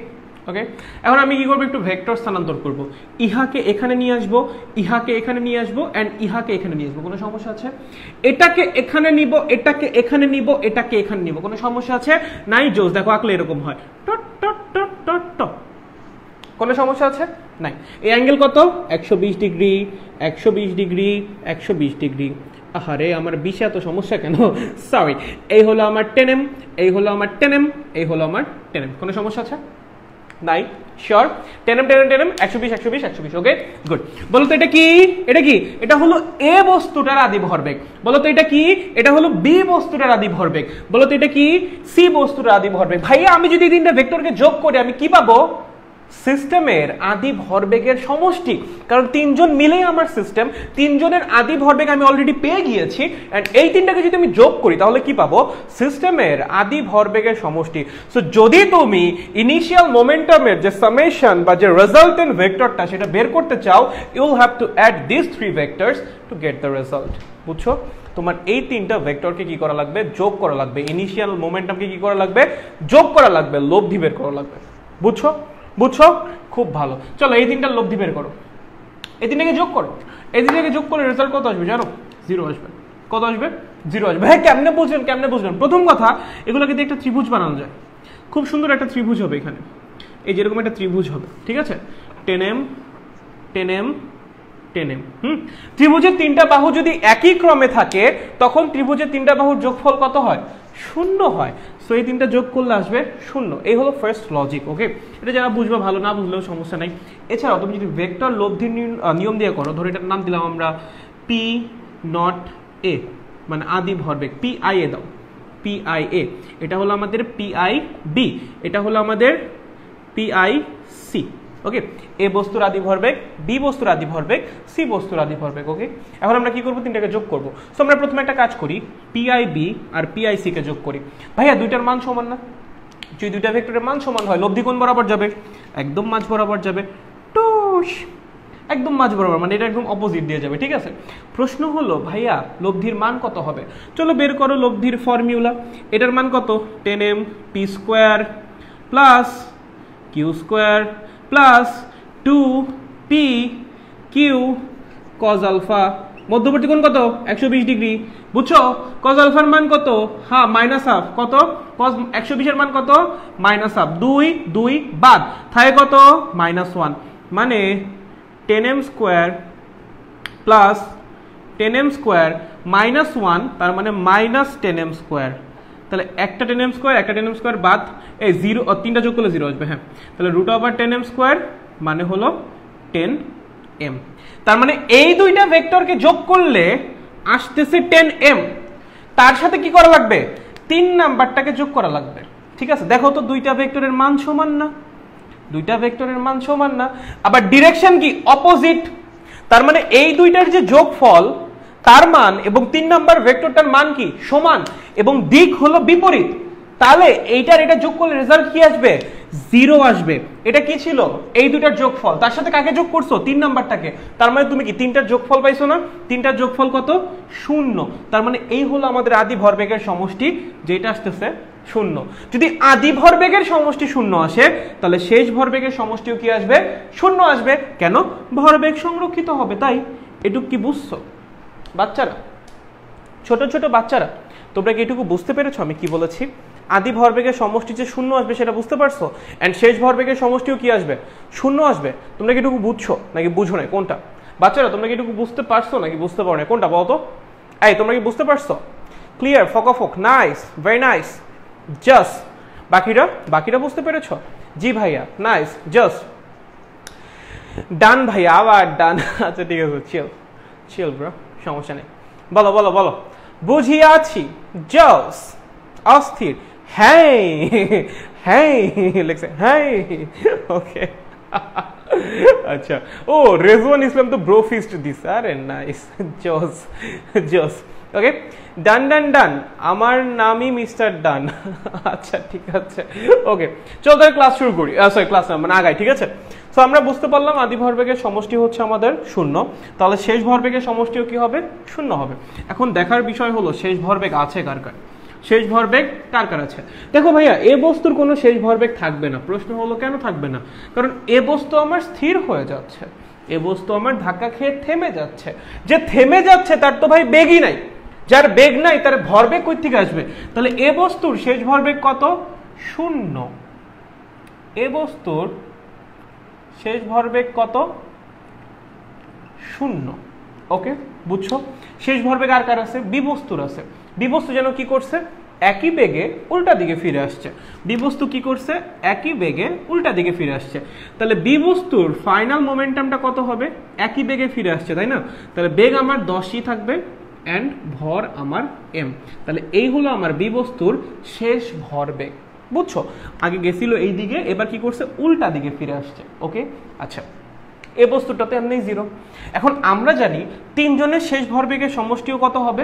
ওকে। এখন আমি কি করবো? একটু ভেক্টর স্থানান্তর করব। ইহাকে এখানে নিয়ে আসবো, ইহাকে এখানে নিয়ে আসবো, এন্ড ইহাকে এখানে নিয়ে আসবো। কোনো সমস্যা আছে? এটাকে এখানে নিব, এটাকে এখানে নিব, এটাকে এখানে নিব। কোনো সমস্যা আছে? নাই। জোস। দেখো আঁকলে এরকম হয়, টট টট টট টট টট। কোনো সমস্যা আছে? নাই। এই অ্যাঙ্গেল কত? 120 ডিগ্রি, 120 ডিগ্রি, 120 ডিগ্রি। আহারে আমার 20 এত সমস্যা কেন? সরি। এই হলো আমার 10m, এই হলো আমার 10m, এই হলো আমার 10m। কোনো সমস্যা আছে? নাই। Sure? 10m 10m 10m 120 120 120। Okay good. বলো তো এটা কি? এটা কি? এটা হলো এ বস্তুটার আদি ভরবেগ। বলো তো এটা কি? এটা হলো বি বস্তুটার আদি ভরবেগ। বলো তো এটা কি? সি বস্তুটার আদি ভরবেগ। ভাইয়া আমি যদি এই তিনটা ভেক্টরকে যোগ করি আমি কি পাবো? সিস্টেমের আদি ভরবেগের সমষ্টি। কারণ তিনজন মিলেই আমার সিস্টেম, তিনজনের আদি ভরবেগ আমি অলরেডি পেয়ে গিয়েছি। এন্ড এই তিনটাকে যদি আমি যোগ করি তাহলে কি পাবো? সিস্টেমের আদি ভরবেগের সমষ্টি। সো যদি তুমি ইনিশিয়াল মোমেন্টামের যে সামেশন বা যে রেজাল্টেন্ট ভেক্টরটা সেটা বের করতে চাও, you will have to add this 3 vectors to get the result. বুঝছো? তোমার এই তিনটা ভেক্টরকে কি করা লাগবে? যোগ করা লাগবে। ইনিশিয়াল মোমেন্টামকে কি করা লাগবে? যোগ করা লাগবে, লব্ধি বের করা লাগবে। বুঝছো? বুঝছো? খুব ভালো। চলো এই তিনটা লব্ধি বের করো, এই তিনটাকে যোগ করো। এই তিনটাকে যোগ করলে রেজাল্ট কত আসবে জানো? 0 আসবে। কত আসবে? জিরো আসবে। হ্যাঁ, কেমনে বুঝলেন? প্রথম কথা, এগুলোকে দিয়ে একটা ত্রিভুজ বানানো যায়, খুব সুন্দর একটা ত্রিভুজ হবে এখানে, এই যেরকম একটা ত্রিভুজ হবে, ঠিক আছে, 10m 10m 10m। ত্রিভুজের তিনটা বাহু যদি একই ক্রমে থাকে তখন ত্রিভুজের তিনটা বাহুর যোগফল কত হয়? শূন্য হয়। সো এই তিনটা যোগ করলে আসবে শূন্য। এই হলো ফার্স্ট লজিক। ওকে, এটা যারা বুঝবে ভালো, না বুঝলেও সমস্যা নাই। এছাড়াও তুমি যদি ভেক্টর লব্ধির নিয়ম দিয়ে করো, ধরো এটার নাম দিলাম আমরা পি নট এ, মানে আদি ভরবেগ, পি আই এ দাও, পি আই এ, এটা হলো আমাদের পি আই বি, এটা হলো আমাদের পি আই সি। ওকে, এ বস্তুর আদি ভরবেগ, বি বস্তুর আদি ভরবেগ, সি বস্তুর আদি ভরবেগ। ওকে, এখন আমরা কি করব? তিনটাকে যোগ করব। সো আমরা প্রথমে একটা কাজ করি, P I B R P I C কে যোগ করি। ভাইয়া দুইটার মান সমান না? যদি দুইটা ভেক্টরের মান সমান হয়, লব্ধি কোণ বরাবর যাবে? একদম মাঝ বরাবর যাবে। টুস, একদম মাঝ বরাবর, মানে এটা একদম অপোজিট দিয়ে যাবে। ঠিক আছে, প্রশ্ন হলো ভাইয়া লব্ধির মান কত হবে? চলো বের করো লব্ধির ফর্মুলা। এটার মান কত? 10m P square plus Q square plus 2p Q cos alpha. মধ্যবর্তী কোণ কত? 120 ডিগ্রি। বুঝছো? কজ আলফার মান কত? হ্যাঁ, মাইনাস হাফ। কত? কজ 120 এর মান কত? Minus half. 2 বাদ থাকে কত? -1। মানে 10m square plus 10m square -1, তার মানে -10m স্কোয়ার। তাহলে একটা 10m স্কোয়ার, একটা 10m স্কোয়ার বাদ, এই জিরো, তিনটা যোগ করলে জিরো আসবে। হ্যাঁ, তাহলে √10m স্কোয়ার মানে হলো 10m। তার মানে এই দুইটা ভেক্টরকে যোগ করলে আসতেছে 10m। তার সাথে কি করা লাগবে? 3 নাম্বারটাকে যোগ করা লাগবে। ঠিক আছে, দেখো তো দুইটা ভেক্টরের মান সমান না? দুইটা ভেক্টরের মান সমান না? আবার ডিরেকশন কি? অপোজিট। তার মানে এই দুইটার যে যোগফল, তার মান এবং 3 নাম্বার ভেক্টরটার মান কি? সমান, এবং দিক হলো বিপরীত। তাহলে এইটার এটা যোগ করলে রেজাল্ট কি আসবে? 0 আসবে। এটা কি ছিল? এই দুইটার যোগফল। তার সাথে কাকে যোগ করছো? 3 নাম্বারটাকে। তার মানে তুমি কি তিনটার যোগফল পাইছো না? তিনটার যোগফল কত? 0। তার মানে এই হলো আমাদের আদি ভরবেগের সমষ্টি, যেটা আসতেছে 0। যদি আদি ভরবেগের সমষ্টি 0 আসে, তাহলে শেষ ভরবেগের সমষ্টিও কি আসবে? 0 আসবে। কেন? ভরবেগ সংরক্ষিত হবে। তাই এটুক কি বুঝছো বাচ্চারা? ছোট ছোট বাচ্চারা, তোমরা কি এটুকু বুঝতে পেরেছো আমি কি বলেছি? আদি ভরবেগের সমষ্টি যে 0 আসবে সেটা বুঝতে পারছো, এন্ড শেষ ভরবেগের সমষ্টিও কি আসবে? 0 আসবে। তোমরা কি এটুকু বুঝছো নাকি বুঝো না? কোনটা বাচ্চারা, তোমরা কি এটুকু বুঝতে পারছো নাকি বুঝতে পারো না? কোনটা বলতো? এই তোমরা কি বুঝতে পারছো? ক্লিয়ার? ফকাফক, নাইস, ভেরি নাইস, জাস্ট। বাকিরা বুঝতে পেরেছো? জি ভাইয়া, নাইস, জাস্ট ডান ভাইয়া, আবার ডান। আচ্ছা ঠিক আছে, চিল ব্রো, সমস্যা নেই। বলো বলো বলো। বুঝিয়াছি, জাস্ট, অস্থির, হ্যাঁ হ্যাঁ লেখছে, হ্যাঁ। ওকে, আচ্ছা। ও, রেজওয়ান ইসলাম তো ব্রো ফিস্ট দিস। আরে নাইস, জোস জোস। ওকে, ডান ডান ডান, আমার নামই মিস্টার ডান। আচ্ছা ঠিক আছে, ওকে চল তাহলে ক্লাস শুরু করি। সরি, ক্লাস না, মানে আগাই। ঠিক আছে, সো আমরা বুঝতে পারলাম আদি ভরবেগের সমষ্টি হচ্ছে আমাদের 0, তাহলে শেষ ভরবেগের সমষ্টিও কি হবে? 0 হবে। এখন দেখার বিষয় হলো শেষ ভরবেগ আছে কার কার? শেষ ভরবেগ কার কার আছে? দেখো ভাইয়া, এ বস্তুর কোনো শেষ ভরবেগ থাকবে না। প্রশ্ন হলো কেন থাকবে না? কারণ এ বস্তু আমার স্থির হয়ে যাচ্ছে, এ বস্তু আমার ধাক্কা খেয়ে থেমে যাচ্ছে। যে থেমে যাচ্ছে তার তো ভাই বেগই নাই, যার বেগ নাই তার ভরবেগ কই থেকে আসবে? তাহলে এ বস্তুর শেষ ভরবেগ কত? 0। এ বস্তুর শেষ ভরবেগ কত? 0। ওকে, বুঝছো? শেষ ভরবেগ আর কার আছে? বি বস্তুর আছে। বি বস্তু যেন কি করছে? একই বেগে উল্টা দিকে ফিরে আসছে। বি বস্তু কি করছে? একই বেগে উল্টা দিকে ফিরে আসছে। তাহলে বি বস্তুর ফাইনাল মোমেন্টামটা কত হবে? একই বেগে ফিরে আসছে, তাই না? তাহলে বেগ আমার 10ই থাকবে এন্ড ভর আমার m। তাহলে এই হলো আমার বি বস্তুর শেষ ভরবেগ। বুঝছো? আগে গেছিল এই দিকে, এবার কি করছে? উল্টা দিকে ফিরে আসছে। ওকে, আচ্ছা, এ বস্তুটাতে এমনি 0। এখন আমরা জানি তিনজনের শেষ ভরবেগের সমষ্টিও কত হবে?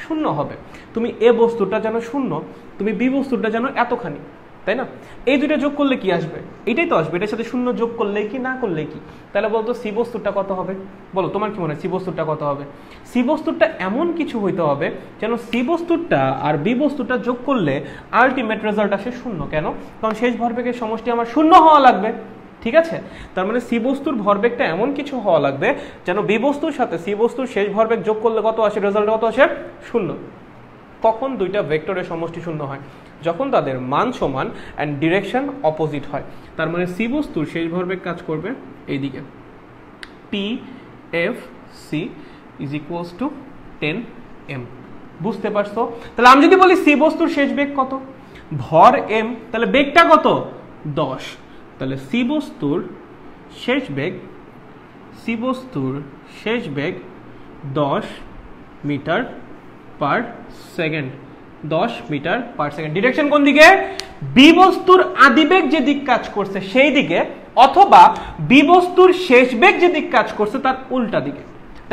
0 হবে। তুমি এ বস্তুটা যেন 0, তুমি বি বস্তুটা যেন এতখানি, তাই না? এই দুইটা যোগ করলে কি আসবে? এটাই তো আসবে। এটার সাথে 0 যোগ করলে কি, না করলে কি? তাহলে বলতো সি বস্তুটা কত হবে? বলো, তোমার কি মনে হয় সি বস্তুটা কত হবে? সি বস্তুটা এমন কিছু হইতে হবে যেন সি বস্তুটা আর বি বস্তুটা যোগ করলে আলটিমেট রেজাল্ট আসে 0। কেন? কারণ শেষ ভরবেগের সমষ্টি আমার 0 হওয়া লাগবে। ঠিক আছে, তার মানে সি বস্তুর ভরবেগটা এমন কিছু হওয়া লাগবে যেন বি বস্তুর সাথে সি বস্তুর শেষ ভরবেগ যোগ করলে কত আসে? রেজাল্ট কত আসে? 0। কখন দুইটা ভেক্টরের সমষ্টি শূন্য হয়? যখন তাদের মান সমান অ্যান্ড ডিরেকশন অপোজিট হয়। তার মানে সি বস্তুর শেষ ভরবেগ কাজ করবে এইদিকে, P F C is equals to 10 m। বুঝতে পারছো? তাহলে আমি যদি বলি সি বস্তুর শেষ বেগ কত, ভর m, তাহলে বেগটা কত 10। তাহলে সি বস্তুর শেষ বেগ 10 metre per second, 10 metre per second. Direction কোন দিকে? বি বস্তুর আদিবেগ যে দিক কাজ করছে সেই দিকে, অথবা বি বস্তুর শেষ বেগ যে দিক কাজ করছে তার উল্টা দিকে।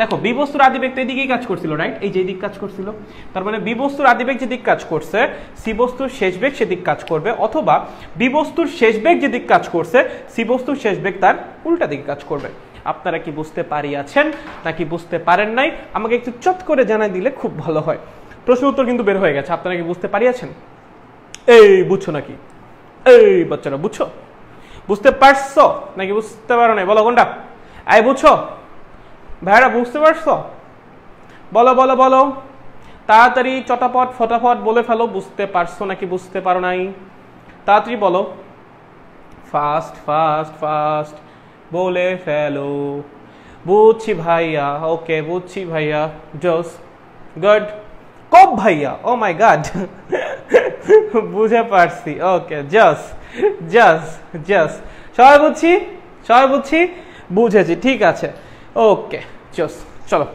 দেখো বি বস্তুর আদিবেগ তো এদিকেই কাজ করছিল, রাইট? এই যে দিক কাজ করছিল, তার মানে বি বস্তুর আদিবেগ যে দিক কাজ করছে সি বস্তুর শেষ বেগ সেদিক কাজ করবে, অথবা বি বস্তুর শেষ বেগ যে দিক কাজ করছে সি বস্তুর শেষ বেগ তার উল্টা দিকে কাজ করবে। আপনারা কি বুঝতে পারিয়াছেন নাকি বুঝতে পারেন নাই? আমাকে একটু চট করে জানাই দিলে খুব ভালো হয়। প্রশ্ন উত্তর কিন্তু বের হয়ে গেছে। আপনারা কি বুঝতে পারিয়াছেন? এই বুঝছো নাকি? এই বাচ্চারা বুঝছো? বুঝতে পারছো নাকি বুঝতে পারো নাই? বলো কোনটা? এই বুঝছো ভাইরা? বুঝতে পারছো? বলো বলো বলো, তাড়াতাড়ি চটাপট ফটাফট বলে ফেলো। বুঝতে পারছো নাকি বুঝতে পারো নাই? তাড়াতাড়ি বলো, ফাস্ট ফাস্ট ফাস্ট বলে ফেলো। বুঝছি ভাইয়া, ওকে বুঝছি ভাইয়া, জোস, গুড। কব ভাইয়া, ও মাই গড, বুঝে পারছি, ওকে জস জস জস। সবাই বুঝছি, সবাই বুঝছি, বুঝেছি, ঠিক আছে, ওকে জস। চলো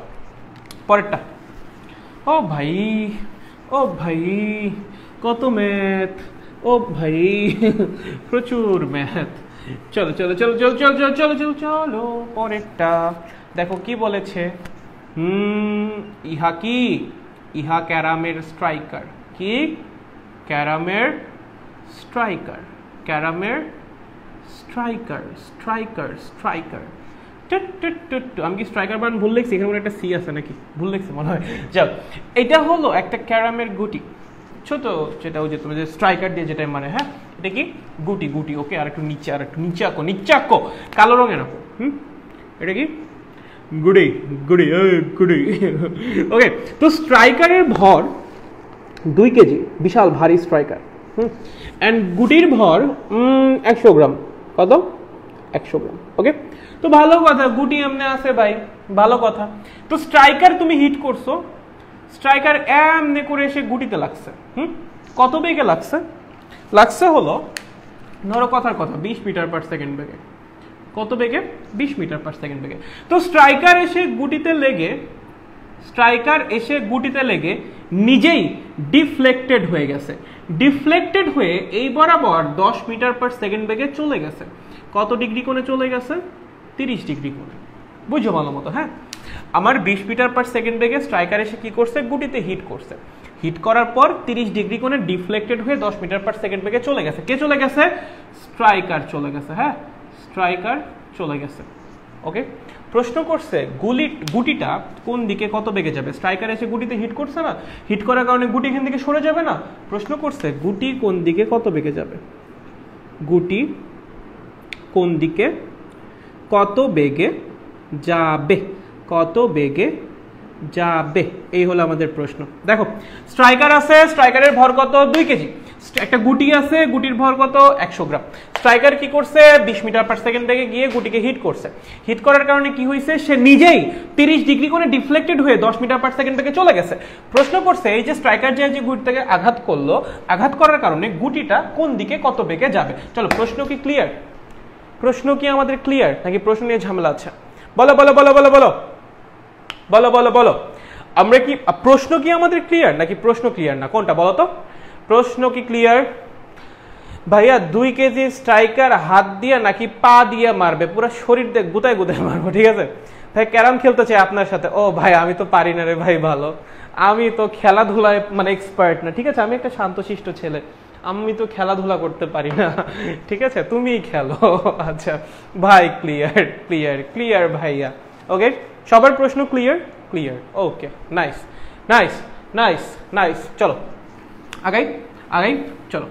পরেরটা। ও ভাই, ও ভাই কত ম্যাথ, ও ভাই প্রচুর ম্যাথ। চলো চলো চলো চলো চলো চলো চলো চলো চলো পরেরটা দেখো কি বলেছে। ইহা কি? ইহা ক্যারামের স্ট্রাইকার। কি? ক্যারামের স্ট্রাইকার, ক্যারামের স্ট্রাইকার, স্ট্রাইকার স্ট্রাইকার। আমি কি স্ট্রাইকার বান ভুল লিখছি? এখানে একটা সি আছে নাকি? ভুল লিখছি মনে হয়। যাও, এটা হলো একটা ক্যারামের গুটি, ছোট, যেটা ওই যে তুমি যে স্ট্রাইকার দিয়ে যেটা মানে, হ্যাঁ এটা কি গুটি, গুটি। ওকে, আর একটু নিচে, আর একটু নিচে আঁকো, নিচে আঁকো, কালো রঙের আঁকো। এটা কি? গুড়ি, গুড়ি, গুড়ি। ওকে, তো স্ট্রাইকারের ভর 2 কেজি, বিশাল ভারী স্ট্রাইকার। অ্যান্ড গুটির ভর 100 গ্রাম। কত? 100 গ্রাম। ওকে, তো ভালো কথা, গুটি এমনি আছে ভাই, ভালো কথা। তো স্ট্রাইকার তুমি হিট করছো, স্ট্রাইকার এমনি করে এসে গুটিতে লাগছে। কত বেগে লাগছে? লাগছে হলো, ধরো কথার কথা 20 মিটার পার সেকেন্ড বেগে। কত বেগে? 20 মিটার পার সেকেন্ড বেগে। তো স্ট্রাইকার এসে গুটিতে লেগে নিজেই ডিফ্লেক্টেড হয়ে গেছে। ডিফ্লেক্টেড হয়ে এই বরাবর 10 মিটার পার সেকেন্ড বেগে চলে গেছে। কত ডিগ্রি কোণে চলে গেছে? 30 ডিগ্রি কোণে। বুঝো ভালো মতো, হ্যাঁ। আমার 20 মিটার পার সেকেন্ড বেগে স্ট্রাইকার এসে কি করছে? গুটিতে হিট করছে। হিট করার পর 30 ডিগ্রি কোণে ডিফ্লেক্টেড হয়ে 10 মিটার পার সেকেন্ড বেগে চলে গেছে। কে চলে গেছে? স্ট্রাইকার চলে গেছে, হ্যাঁ, স্ট্রাইকার চলে গেছে। ওকে, প্রশ্ন করছে গুটিটা কোন দিকে কত বেগে যাবে? স্ট্রাইকার এসে গুটিতে হিট করছে না, হিট করার কারণে গুটি এখান থেকে সরে যাবে না। প্রশ্ন করছে গুটি কোন দিকে কত বেগে যাবে? গুটি কোন দিকে কত বেগে যাবে? কত বেগে যাবে, এই হলো আমাদের প্রশ্ন। দেখো স্ট্রাইকার আছে, স্ট্রাইকারের ভর কত? 2 কেজি। একটা গুটি আছে, গুটির ভর কত? 100 গ্রাম। স্ট্রাইকার কি করছে? 20 মিটার পার সেকেন্ড বেগে গিয়ে গুটিকে হিট করছে। হিট করার কারণে কি হয়েছে? সে নিজেই 30 ডিগ্রি কোণে ডিফ্লেক্টেড হয়ে 10 মিটার পার সেকেন্ড বেগে চলে গেছে। প্রশ্ন করছে এই যে স্ট্রাইকার যে গুটিটাকে আঘাত করলো, আঘাত করার কারণে গুটিটা কোন দিকে কত বেগে যাবে? চলো, প্রশ্ন কি ক্লিয়ার? প্রশ্ন কি আমাদের ক্লিয়ার নাকি প্রশ্ন নিয়ে ঝামেলা আছে? বলো বলো বলো বলো বলো বলো বলো বলো, আমরা কি প্রশ্ন কি আমাদের ক্লিয়ার নাকি প্রশ্ন ক্লিয়ার না? কোনটা বলো তো? প্রশ্ন কি ক্লিয়ার? ভাইয়া 2 কেজি স্ট্রাইকার হাত দিয়ে নাকি পা দিয়ে মারবে? পুরো শরীর দিয়ে গুতায় গুতায় মারবো, ঠিক আছে ভাই? ক্যারাম খেলতে চাই আপনার সাথে। ও ভাই আমি তো পারি না রে ভাই, ভালো, আমি তো খেলাধুলায় মানে এক্সপার্ট না, ঠিক আছে? আমি একটা শান্তশিষ্ট ছেলে, আমি তো খেলাধুলা করতে পারি না, ঠিক আছে? তুমিই খেলো। আচ্ছা ভাই, ক্লিয়ার ক্লিয়ার ক্লিয়ার ভাইয়া। ওকে, সবার প্রশ্ন ক্লিয়ার? ক্লিয়ার, ওকে, নাইস নাইস নাইস নাইস। চলো আগাই আগাই, চলো।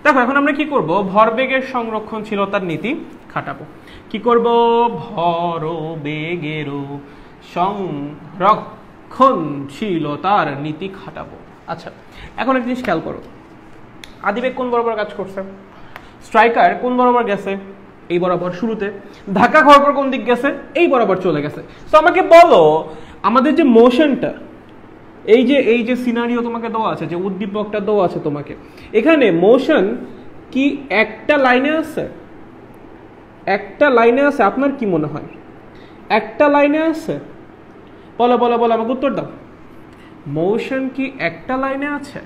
দেখো এখন আমরা কি করব? ভরবেগের সংরক্ষণশীলতার নীতি খাটাবো। কি করব? ভরবেগের সংরক্ষণশীলতার নীতি খাটাবো। আচ্ছা, এখন একটা জিনিস খেয়াল করো, আদিবেগ কোন বরাবর কাজ করছে? স্ট্রাইকার কোন বরাবর গেছে? এই বরাবর শুরুতে। ধাক্কা খাওয়ার পর কোন দিক গেছে? এই বরাবর চলে গেছে। তো আমাকে বলো আমাদের যে মোশনটা, এই যে সিনারিও তোমাকে দেওয়া আছে, যে উদ্দীপকটা দেওয়া আছে তোমাকে, এখানে মোশন কি একটা লাইনে আছে? একটা লাইনে আছে? আপনার কি মনে হয় একটা লাইনে আছে? বলো বলো বলো, আমাকে উত্তর দাও। মোশন কি একটা লাইনে আছে?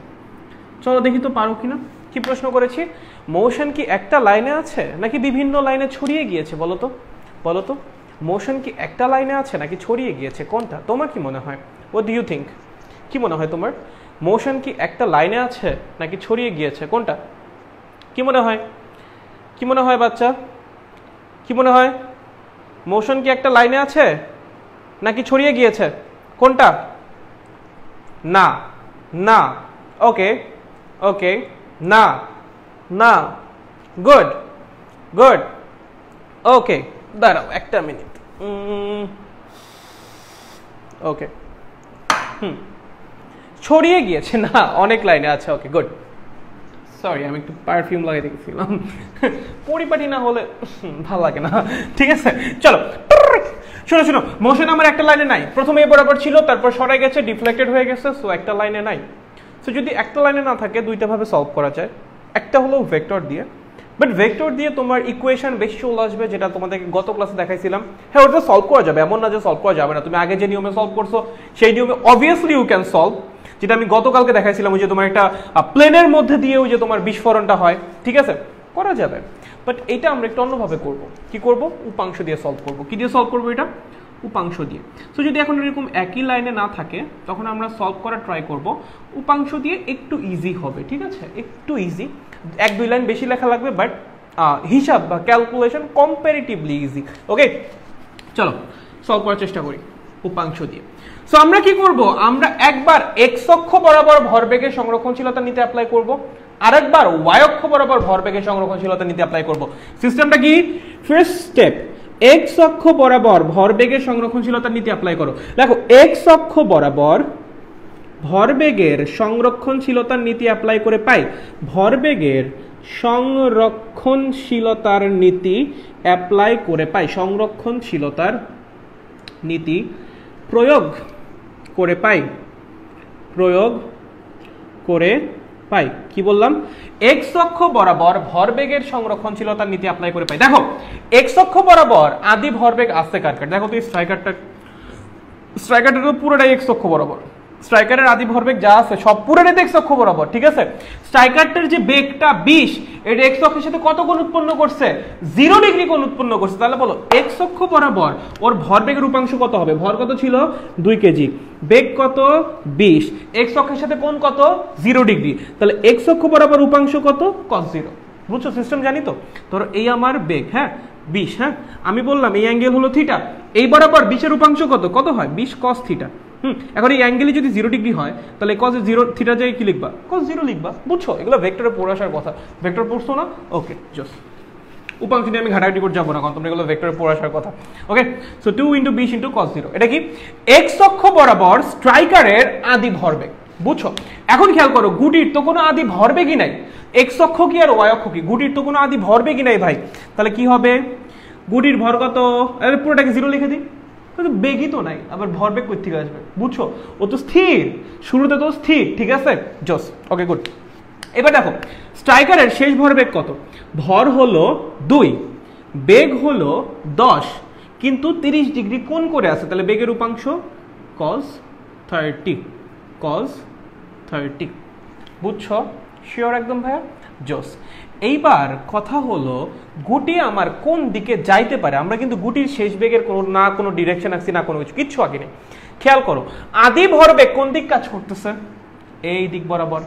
চলো দেখি তো পারো কিনা। কি প্রশ্ন করেছি? মোশন কি একটা লাইনে আছে নাকি বিভিন্ন লাইনে ছড়িয়ে গিয়েছে? বলো তো বলো তো, মোশন কি একটা লাইনে আছে নাকি ছড়িয়ে গিয়েছে? কোনটা তোমার কি মনে হয়? What do you think? কি মনে হয় তোমার? মোশন কি একটা লাইনে আছে নাকি ছড়িয়ে গিয়েছে? কোনটা কি মনে হয়? কি মনে হয় বাচ্চা? কি মনে হয়? মোশন কি একটা লাইনে আছে নাকি ছড়িয়ে গিয়েছে? কোনটা? না না, ওকে ওকে, না না, গুড গুড, ওকে। দাঁড়াও একটা মিনিট, ওকে, ছড়িয়ে গিয়েছে না, অনেক লাইনে আছে। ওকে গুড, সরি আমি একটু পারফিউম লাগাই দেখেছিলাম, পরিপাটি না হলে ভালো লাগে না। ঠিক আছে চলো, শোনো শোনো, মোশন আমার একটা লাইনে নাই, প্রথমে এ বরাবর ছিল, তারপর সরে গেছে, ডিফ্লেক্টেড হয়ে গেছে, সো একটা লাইনে নাই। সো যদি একটা লাইনে না থাকে দুইটা ভাবে সলভ করা যায়। একটা হলো ভেক্টর দিয়ে, বাট ভেক্টর দিয়ে তোমার ইকুয়েশন বেশি চলে আসবে, যেটা তোমাদেরকে গত ক্লাসে দেখাইছিলাম। হ্যাঁ ওটা সলভ করা যাবে, এমন না যে সলভ করা যাবে না। তুমি আগে যে নিয়মে সলভ করছো সেই নিয়মে অবভিয়াসলি ইউ ক্যান সলভ, যেটা আমি গতকালকে দেখাইছিলাম, ওই যে তোমার একটা প্লেনের মধ্যে দিয়ে ওই যে তোমার বিস্ফোরণটা হয়, ঠিক আছে, করা যাবে। বাট এটা আমরা একটু অন্যভাবে করব। কি করব? উপাংশ দিয়ে সলভ করব। কি দিয়ে সলভ করব এটা? উপাংশ দিয়ে। সো যদি এখন এরকম একই লাইনে না থাকে তখন আমরা সলভ করা ট্রাই করব উপাংশ দিয়ে, একটু ইজি হবে, ঠিক আছে, একটু ইজি, এক দুই লাইন বেশি লেখা লাগবে, বাট হিসাব বা ক্যালকুলেশন কম্পারেটিভলি ইজি। ওকে চলো সলভ করার চেষ্টা করি উপাংশ দিয়ে। সো আমরা কি করব? আমরা একবার এক্স অক্ষ বরাবর ভরবেগের সংরক্ষণশীলতা নিতে অ্যাপ্লাই করব, আরেকবার ওয়াই অক্ষ বরাবর ভরবেগের সংরক্ষণশীলতা নিতে অ্যাপ্লাই করব। সিস্টেমটা কি? ফার্স্ট স্টেপ, এক্স অক্ষ বরাবর ভরবেগের সংরক্ষণশীলতা নিতে অ্যাপ্লাই করো। দেখো এক্স অক্ষ বরাবর ভরবেগের সংরক্ষণশীলতার নীতি অ্যাপ্লাই করে পাই ভরবেগের সংরক্ষণশীলতার নীতি অ্যাপ্লাই করে পাই, সংরক্ষণশীলতার নীতি প্রয়োগ করে পাই, প্রয়োগ করে পাই। কি বললাম? এক্স অক্ষ বরাবর ভরবেগের সংরক্ষণশীলতার নীতি অ্যাপ্লাই করে পাই। দেখো এক্স অক্ষ বরাবর আদি ভরবেগ আসছে কার কার? দেখো তো স্ট্রাইকারটা তো পুরোটাই এক্স অক্ষ বরাবর, স্ট্রাইকারের আদি ভরবেগ যা আছে সব পুরোটাই এক্স অক্ষ বরাবর, ঠিক আছে। স্ট্রাইকারটার যে বেগটা 20, এটা এক্স অক্ষের সাথে কত কোণ উৎপন্ন করছে? 0 ডিগ্রি কোণ উৎপন্ন করছে। তাহলে বলো এক্স অক্ষ বরাবর ওর ভরবেগের উপাংশ কত হবে? ভর কত ছিল? 2 কেজি, বেগ কত? 20, এক্স অক্ষের সাথে কোণ কত? 0 ডিগ্রি। তাহলে এক্স অক্ষ বরাবর উপাংশ কত? cos 0। বুঝছো সিস্টেম? জানি তো। ধরো এই আমার বেগ, হ্যাঁ 20, হ্যাঁ আমি বললাম এই অ্যাঙ্গেল হলো থিটা, এই বরাবর 20 এর উপাংশ কত? কত হয়? 20 cos থিটা। এখন এই অ্যাঙ্গেলই যদি 0 ডিগ্রি হয় তাহলে cos 0 থিটা যায় কি লিখবা? cos 0 লিখবা। বুঝছো? এগুলো ভেক্টরে পড়ে আসার কথা, ভেক্টর পড়ছো না? ওকে জোস, উপাংশ নিয়ে আমি ঘাটাঘাটি করে যাবো না, কারণ তোমরা এগুলো ভেক্টরে পড়ে আসার কথা। ওকে সো 2 × 20 × cos 0, এটা কি? এক্স অক্ষ বরাবর স্ট্রাইকারের আদি ভরবেগ। বুঝছো? এখন খেয়াল করো, গুটির তো কোনো আদি ভরবেগই নাই। এক্স অক্ষ কি আর ওয়াই অক্ষ কি? গুটির তো কোনো আদি ভরবেগই নাই ভাই। তাহলে কি হবে? গুটির ভর কত? আরে পুরোটাকে 0 লিখে দিই, বেগই তো নাই, আবার ভরবেগ কই থেকে আসবে? বুঝছো? ও তো স্থির, শুরুতে তো স্থির, ঠিক আছে জোস। Okay good. এবার দেখো স্ট্রাইকারের শেষ ভরবেগ কত? ভর হলো 2, বেগ হলো 10, কিন্তু 30 ডিগ্রি কোণ করে আছে। তাহলে বেগের উপাংশ cos 30, cos 30। বুঝছো? শিওর একদম ভাইয়া? জোস। এইবার কথা হলো গুটি আমার কোন দিকে যাইতে পারে? আমরা কিন্তু গুটির শেষ বেগের কোনো ডিরেকশন আছি না, কোনো কিচ্ছু আগে নেই। খেয়াল করো আদি ভরবেগ কোন দিক কাজ করতেছে? এই দিক বরাবর,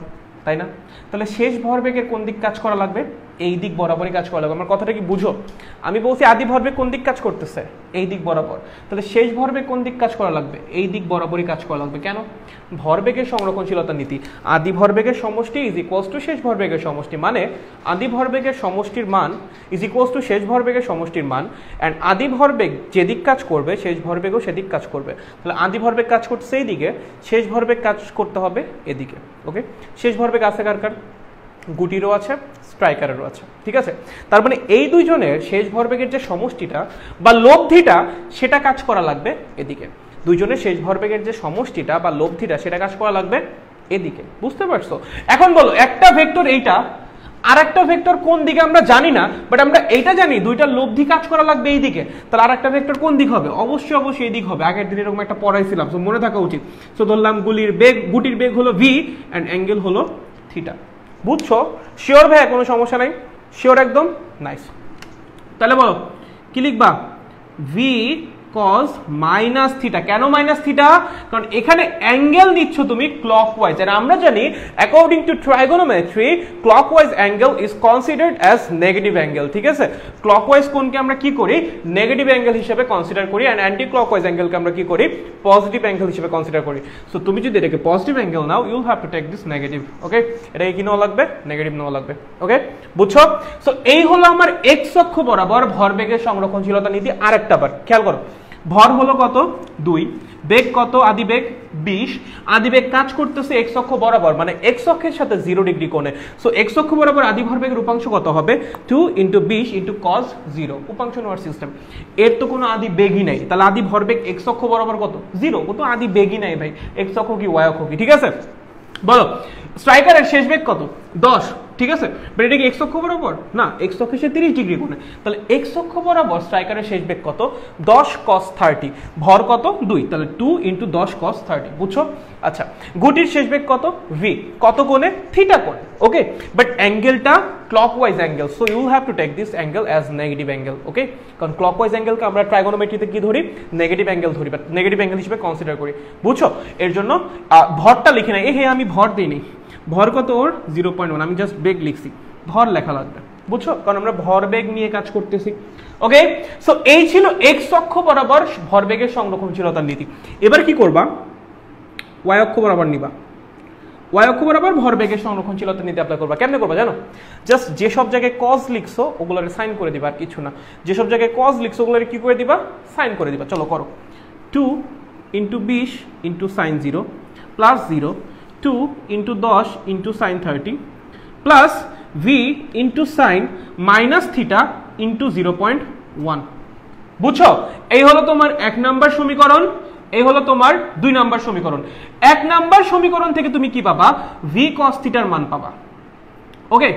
তাই না? তাহলে শেষ ভরবেগের কোন দিক কাজ করা লাগবে? এই দিক বরাবরই কাজ করা লাগবে। আমার কথাটা কি বুঝো? আমি বলছি আদি ভরবেগ কোন দিক কাজ করতেছে? এই দিক বরাবর। তাহলে শেষ ভরবেগ কোন দিক কাজ করা লাগবে? এই দিক বরাবরই কাজ করা লাগবে। কেন? ভরবেগের সংরক্ষণশীলতা নীতি, আদি ভরবেগের সমষ্টি ইজ ইকুয়ালস টু শেষ ভরবেগের সমষ্টি, মানে আদি ভরবেগের সমষ্টির মান ইজ ইকুয়ালস টু শেষ ভরবেগের সমষ্টির মান, অ্যান্ড আদি ভরবেগ যেদিক কাজ করবে শেষ ভরবেগও সেদিক কাজ করবে। তাহলে আদি ভরবেগ কাজ করছে এই দিকে, শেষ ভরবেগ কাজ করতে হবে এদিকে। ওকে, শেষ ভরবেগ আছে কার কার? গুটিরও আছে, স্ট্রাইকারেরও আছে, ঠিক আছে? তার মানে এই দুইজনের শেষ ভরবেগের যে সমষ্টিটা বা লব্ধিটা সেটা কাজ করা লাগবে এদিকে। দুইজনের শেষ ভরবেগের যে সমষ্টিটা বা লব্ধিটা সেটা কাজ করা লাগবে এদিকে। বুঝতে পারছো? এখন বলো, একটা ভেক্টর এইটা, আর একটা ভেক্টর কোন দিকে আমরা জানি না, বাট আমরা এইটা জানি দুইটা লব্ধি কাজ করা লাগবে এই দিকে। তাহলে আর একটা ভেক্টর কোন দিক হবে? অবশ্যই অবশ্যই এই দিক হবে। আগের দিন এরকম একটা পড়াইছিলাম, তো মনে থাকা উচিত। তো ধরলাম গুটির বেগ হলো ভি অ্যান্ড অ্যাঙ্গেল হলো থিটা। বুঝছো? শিওর ভাইয়া? কোনো সমস্যা নাই? শিওর একদম? নাইস। তাহলে বলো কি লিখবা? V cos minus theta. কেন মাইনাস থিটা? কারণ এখানে অ্যাঙ্গেল নিচ্ছ তুমি ক্লকওয়াইজ, আর আমরা জানি according to trigonometry clockwise angle is considered as negative angle, ঠিক আছে? ক্লকওয়াইজ কোণকে আমরা কি করি? নেগেটিভ অ্যাঙ্গেল হিসেবে কনসিডার করি, অ্যান্ড অ্যান্টি ক্লকওয়াইজ অ্যাঙ্গেলকে আমরা কি করি? পজিটিভ অ্যাঙ্গেল হিসেবে কনসিডার করি। সো তুমি যদি এটাকে পজিটিভ অ্যাঙ্গেল নাও, you'll have to take this negative. Okay, এটাকে কি নেওয়া লাগবে? নেগেটিভ নেওয়া লাগবে। ওকে, বুঝছো? সো এই হলো আমার এক্স অক্ষ বরাবর ভরবেগের সংরক্ষণশীলতা নীতি। আরেকটা বার খেয়াল করো, ভর হলো কত? 2, বেগ কত? আদি বেগ 20, আদি বেগ কাজ করতেছে এক্স অক্ষ বরাবর, মানে এক্স অক্ষের সাথে 0 ডিগ্রি কোণে। সো এক্স অক্ষ বরাবর আদি ভরবেগের উপাংশ কত হবে? 2 × 20 × cos 0, উপাংশ নেওয়ার সিস্টেম। এর তো কোনো আদি বেগই নাই, তাহলে আদি ভরবেগ এক্স অক্ষ বরাবর কত? 0, কত আদি বেগই নাই ভাই, এক্স অক্ষ কি ওয়াই অক্ষ কি, ঠিক আছে? বলো স্ট্রাইকারের শেষ বেগ কত? 10, ঠিক আছে? বাট এটা কি এক্স অক্ষ বরাবর? না, এক্স অক্ষের সাথে 30 ডিগ্রি কোণে। তাহলে এক্স অক্ষ বরাবর স্ট্রাইকারের শেষ বেগ কত? 10 cos 30, ভর কত? 2, তাহলে 2 × 10 cos 30। বুঝছো? আচ্ছা, গুটির শেষ বেগ কত? ভি, কত কোণে? থিটা কোণে। ওকে, বাট অ্যাঙ্গেলটা clockwise angle, so you have to take this angle as negative angle. Okay, কারণ ক্লকওয়াইজ অ্যাঙ্গেলকে আমরা ট্রাইগোনোমেট্রিতে কি ধরি? নেগেটিভ অ্যাঙ্গেল ধরি, বা নেগেটিভ অ্যাঙ্গেল হিসেবে কনসিডার করি। বুঝছো? এর জন্য ভরটা লিখে নাই। হে আমি ভর দিইনি, ভর কত ওর? 0.1, আমি জাস্ট বেগ লিখছি, ভর লেখা লাগবে। বুঝছো? কারণ আমরা ভর বেগ নিয়ে কাজ করতেছি। ওকে, সো এই ছিল এক্স অক্ষ বরাবর ভরবেগের সংরক্ষণশীলতার নীতি। এবার কি করবা? ওয়াই অক্ষ বরাবর নিবা, ওয়াই অক্ষ বরাবর ভরবেগের সংরক্ষণশীলতার নীতি অ্যাপ্লাই করবা। কেমনে করবা জানো? জাস্ট যেসব জায়গায় কজ লিখছো ওগুলোর সাইন করে দিবা, আর কিছু না। যেসব জায়গায় কজ লিখছো ওগুলোর কি করে দিবা? সাইন করে দিবা। চলো করো। 2 × 20 × sin 0 plus 0, 2 × 10 × sin 30 plus v × sin minus theta × 0.1। বুঝছো? এই হলো তোমার 1 নাম্বার সমীকরণ, এই হলো তোমার 2 নাম্বার সমীকরণ। 1 নাম্বার সমীকরণ থেকে তুমি কি পাবা? v cos থিটার মান পাবা। ওকে,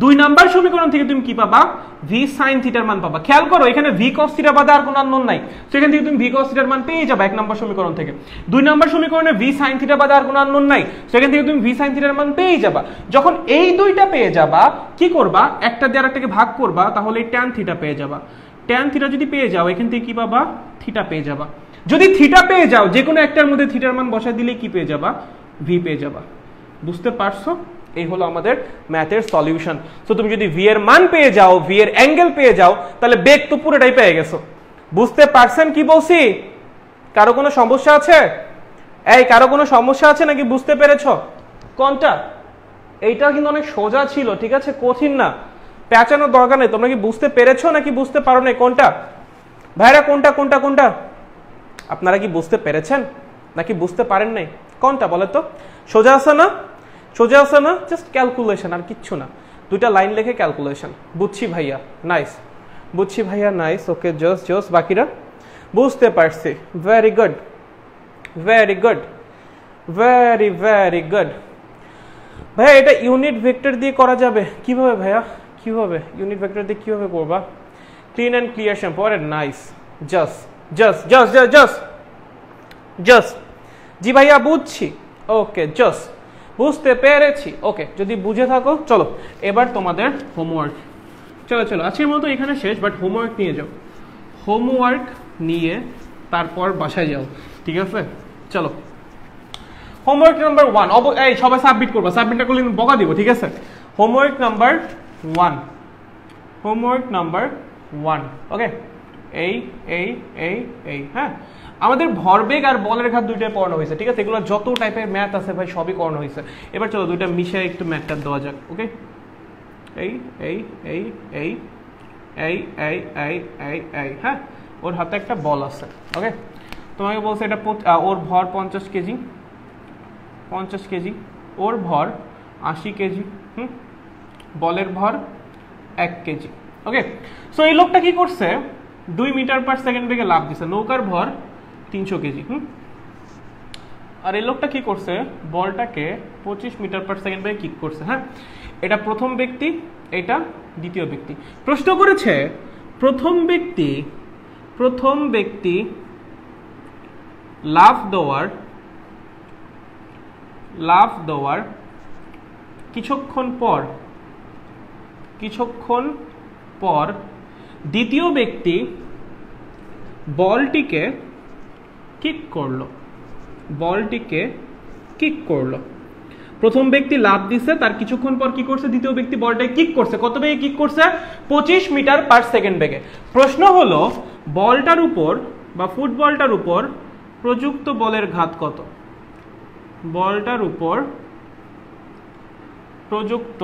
2 নাম্বার সমীকরণ থেকে তুমি কি পাবা? v sin থিটার মান পাবা। খেয়াল করো, এখানে v cos থিটা বাদে আর কোনো আননোন নাই, তো এখান থেকে তুমি v cos থিটার মান পেয়ে যাবে 1 নাম্বার সমীকরণ থেকে। 2 নাম্বার সমীকরণে v sin থিটা বাদে আর কোনো আননোন নাই, তো এখান থেকে তুমি v sin থিটার মান পেয়ে যাবা। যখন এই দুইটা পেয়ে যাবা, কি করবা? একটা দিয়ে আরেকটাকে ভাগ করবা, তাহলে tan থিটা পেয়ে যাবা। tan থিটা যদি পেয়ে যাও, এখান থেকে কি পাবা? থিটা পেয়ে যাবা। যদি থিটা পেয়ে যাও, যে কোনো একটার মধ্যে থিটার মান বসায় দিলে কি পেয়ে যাবা? v পেয়ে যাবা। বুঝতে পারছো? এই হলো আমাদের ম্যাথের সলিউশন। সো তুমি যদি v এর মান পেয়ে যাও, v এর অ্যাঙ্গেল পেয়ে যাও, তাহলে বেগ তো পুরোটাই পেয়ে গেছো। বুঝতে পারছেন কি বলছি? কারো কোনো সমস্যা আছে? এই কারো কোনো সমস্যা আছে নাকি? বুঝতে পেরেছো কোনটা? এইটা কিন্তু অনেক সোজা ছিল, ঠিক আছে? কঠিন না, পেঁচানোর দরকার নেই। তোমরা কি বুঝতে পেরেছো নাকি বুঝতে পারো না? কোনটা ভাইরা? কোনটা কোনটা কোনটা? আপনারা কি বুঝতে পেরেছেন নাকি বুঝতে পারেন নাই? কোনটা বলে তো? সোজা আছে না? সোজা আছে না? জাস্ট ক্যালকুলেশন, আর কিচ্ছু না। 2টা লাইন লিখে ক্যালকুলেশন। বুঝছি ভাইয়া, নাইস। বুঝছি ভাইয়া, নাইস। ওকে, জোস জোস। বাকিরা বুঝতে পারছি। Very good, very good, very very good. ভাইয়া এটা ইউনিট ভেক্টর দিয়ে করা যাবে? কিভাবে ভাইয়া, কিভাবে ইউনিট ভেক্টর দিয়ে কিভাবে করবা? Clean and clear shampoo. আরে nice, just just just just just. জি ভাইয়া বুঝছি। ওকে, জাস্ট বুঝতে পেরেছি। ওকে, যদি বুঝে থাকো চলো এবার তোমাদের হোমওয়ার্ক। চলো চলো, আজকের মতো এখানে শেষ, বাট হোমওয়ার্ক নিয়ে যাও। হোমওয়ার্ক নিয়ে তারপর বাসায় যাও, ঠিক আছে? চলো, হোমওয়ার্ক নাম্বার 1। এই সবাই সাবমিট করবা, সাবমিটটা করলে বকা দিব, ঠিক আছে? হোমওয়ার্ক নাম্বার 1, হোমওয়ার্ক নাম্বার 1 ওকে এই হ্যাঁ আমাদের ভরবেগ আর বলের ঘাত দুইটাই পড়ানো হয়েছে ঠিক আছে এগুলো যত টাইপের ম্যাথ আছে ভাই সবই পড়ানো হয়েছে এবার চলো দুইটা মিশিয়ে একটু ম্যাথটা দেওয়া যাক ওকে এই হ্যাঁ ওর হাতে একটা বল আছে ওকে তোমাকে বলছে এটা ওর ভর 50 কেজি ওর ভর 80 কেজি বলের ভর 1 কেজি ওকে সো এই লোকটা কি করছে 2 মিটার পার সেকেন্ড বেগে লাফ দিছে নৌকার ভর 300 কেজি আর এই লোকটা কি করছে বলটাকে 25 মিটার পার সেকেন্ড বেগে কিক করছে হ্যাঁ এটা প্রথম ব্যক্তি এটা দ্বিতীয় ব্যক্তি প্রশ্ন করেছে প্রথম ব্যক্তি লাফ দেওয়ার কিছুক্ষণ পর দ্বিতীয় ব্যক্তি বলটিকে কিক করলো প্রথম ব্যক্তি লাফ দিছে তার কিছুক্ষণ পর কি করছে দ্বিতীয় ব্যক্তি বলটাকে কিক করছে কত বেগে কিক করছে 25 মিটার পার সেকেন্ড বেগে প্রশ্ন হলো বলটার উপর বা ফুটবলটার উপর প্রযুক্ত বলের ঘাত কত বলটার উপর প্রযুক্ত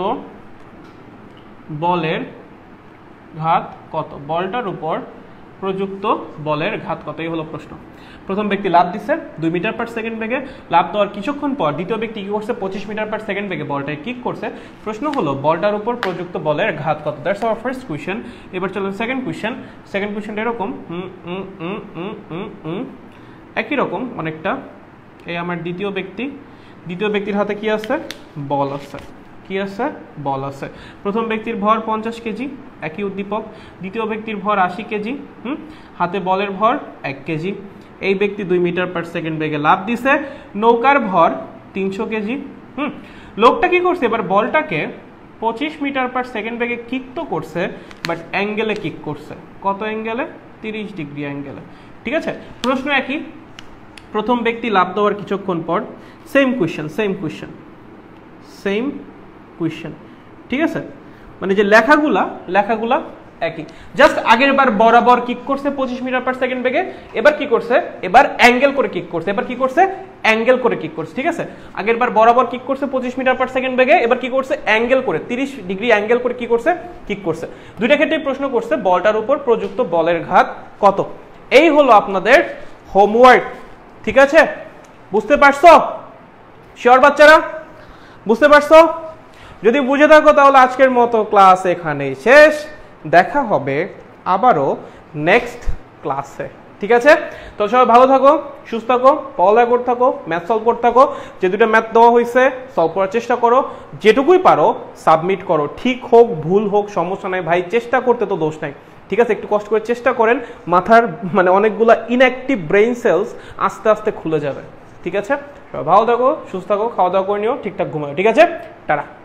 বলের ঘাত কত এই হলো প্রশ্ন প্রথম ব্যক্তি লাফ দিচ্ছে 2 মিটার পার সেকেন্ড বেগে লাফ দেওয়ার কিছুক্ষণ পর দ্বিতীয় ব্যক্তি কি করছে 25 মিটার পার সেকেন্ড বেগে বলটাকে কিক করছে প্রশ্ন হলো বলটার উপর প্রযুক্ত বলের ঘাত কত দ্যাটস आवर ফার্স্ট কোশ্চেন এবার চলুন সেকেন্ড কোশ্চেনটা এরকম একই রকম অনেকটা এই আমার দ্বিতীয় ব্যক্তির হাতে কি আছে বল আছে প্রথম ব্যক্তির ভর 50 কেজি একই উদ্দীপক দ্বিতীয় ব্যক্তির ভর 80 কেজি হাতে বলের ভর 1 কেজি এই ব্যক্তি 2 মিটার পার সেকেন্ড বেগে লাফ দিছে নৌকার ভর 300 কেজি লোকটা কি করছে এবার বলটাকে 25 মিটার পার সেকেন্ড বেগে কিক তো করছে বাট অ্যাঙ্গেলে কিক করছে কত অ্যাঙ্গেলে 30 ডিগ্রি অ্যাঙ্গেলে ঠিক আছে প্রশ্ন একই প্রথম ব্যক্তি লাফ দেওয়ার কিছুক্ষণ পর সেম কোয়েশ্চেন ঠিক আছে মানে যে লেখাগুলা একই জাস্ট আগের বার বরাবর কিক করছে 25 মিটার পার সেকেন্ড বেগে এবার কি করছে এবার অ্যাঙ্গেল করে কিক করছে ঠিক আছে আগের বার বরাবর কিক করছে 25 মিটার পার সেকেন্ড বেগে এবার কি করছে অ্যাঙ্গেল করে 30 ডিগ্রি অ্যাঙ্গেল করে কিক করছে দুইটা ক্ষেত্রেই প্রশ্ন করছে বলটার উপর প্রযুক্ত বলের ঘাত কত এই হলো আপনাদের হোমওয়ার্ক ঠিক আছে বুঝতে পারছো শিওর বাচ্চারা বুঝতে পারছো যদি বুঝে থাকো তাহলে আজকের মতো ক্লাস এখানেই শেষ দেখা হবে আবারও নেক্সট ক্লাসে ঠিক আছে তো সবাই ভালো থাকো সুস্থ থাকো পড়ালেখা করতে থাকো ম্যাথ সলভ করতে থাকো যে দুটো ম্যাথ দেওয়া হয়েছে সলভ করার চেষ্টা করো যেটুকুই পারো সাবমিট করো ঠিক হোক ভুল হোক সমস্যা নাই ভাই চেষ্টা করতে তো দোষ নাই ঠিক আছে একটু কষ্ট করে চেষ্টা করেন মাথার মানে অনেকগুলা ইনঅ্যাক্টিভ ব্রেইন সেলস আস্তে আস্তে খুলে যাবে ঠিক আছে সবাই ভালো থাকো সুস্থ থাকো খাওয়া দাওয়া করে নিও ঠিকঠাক ঘুমাও ঠিক আছে টাটা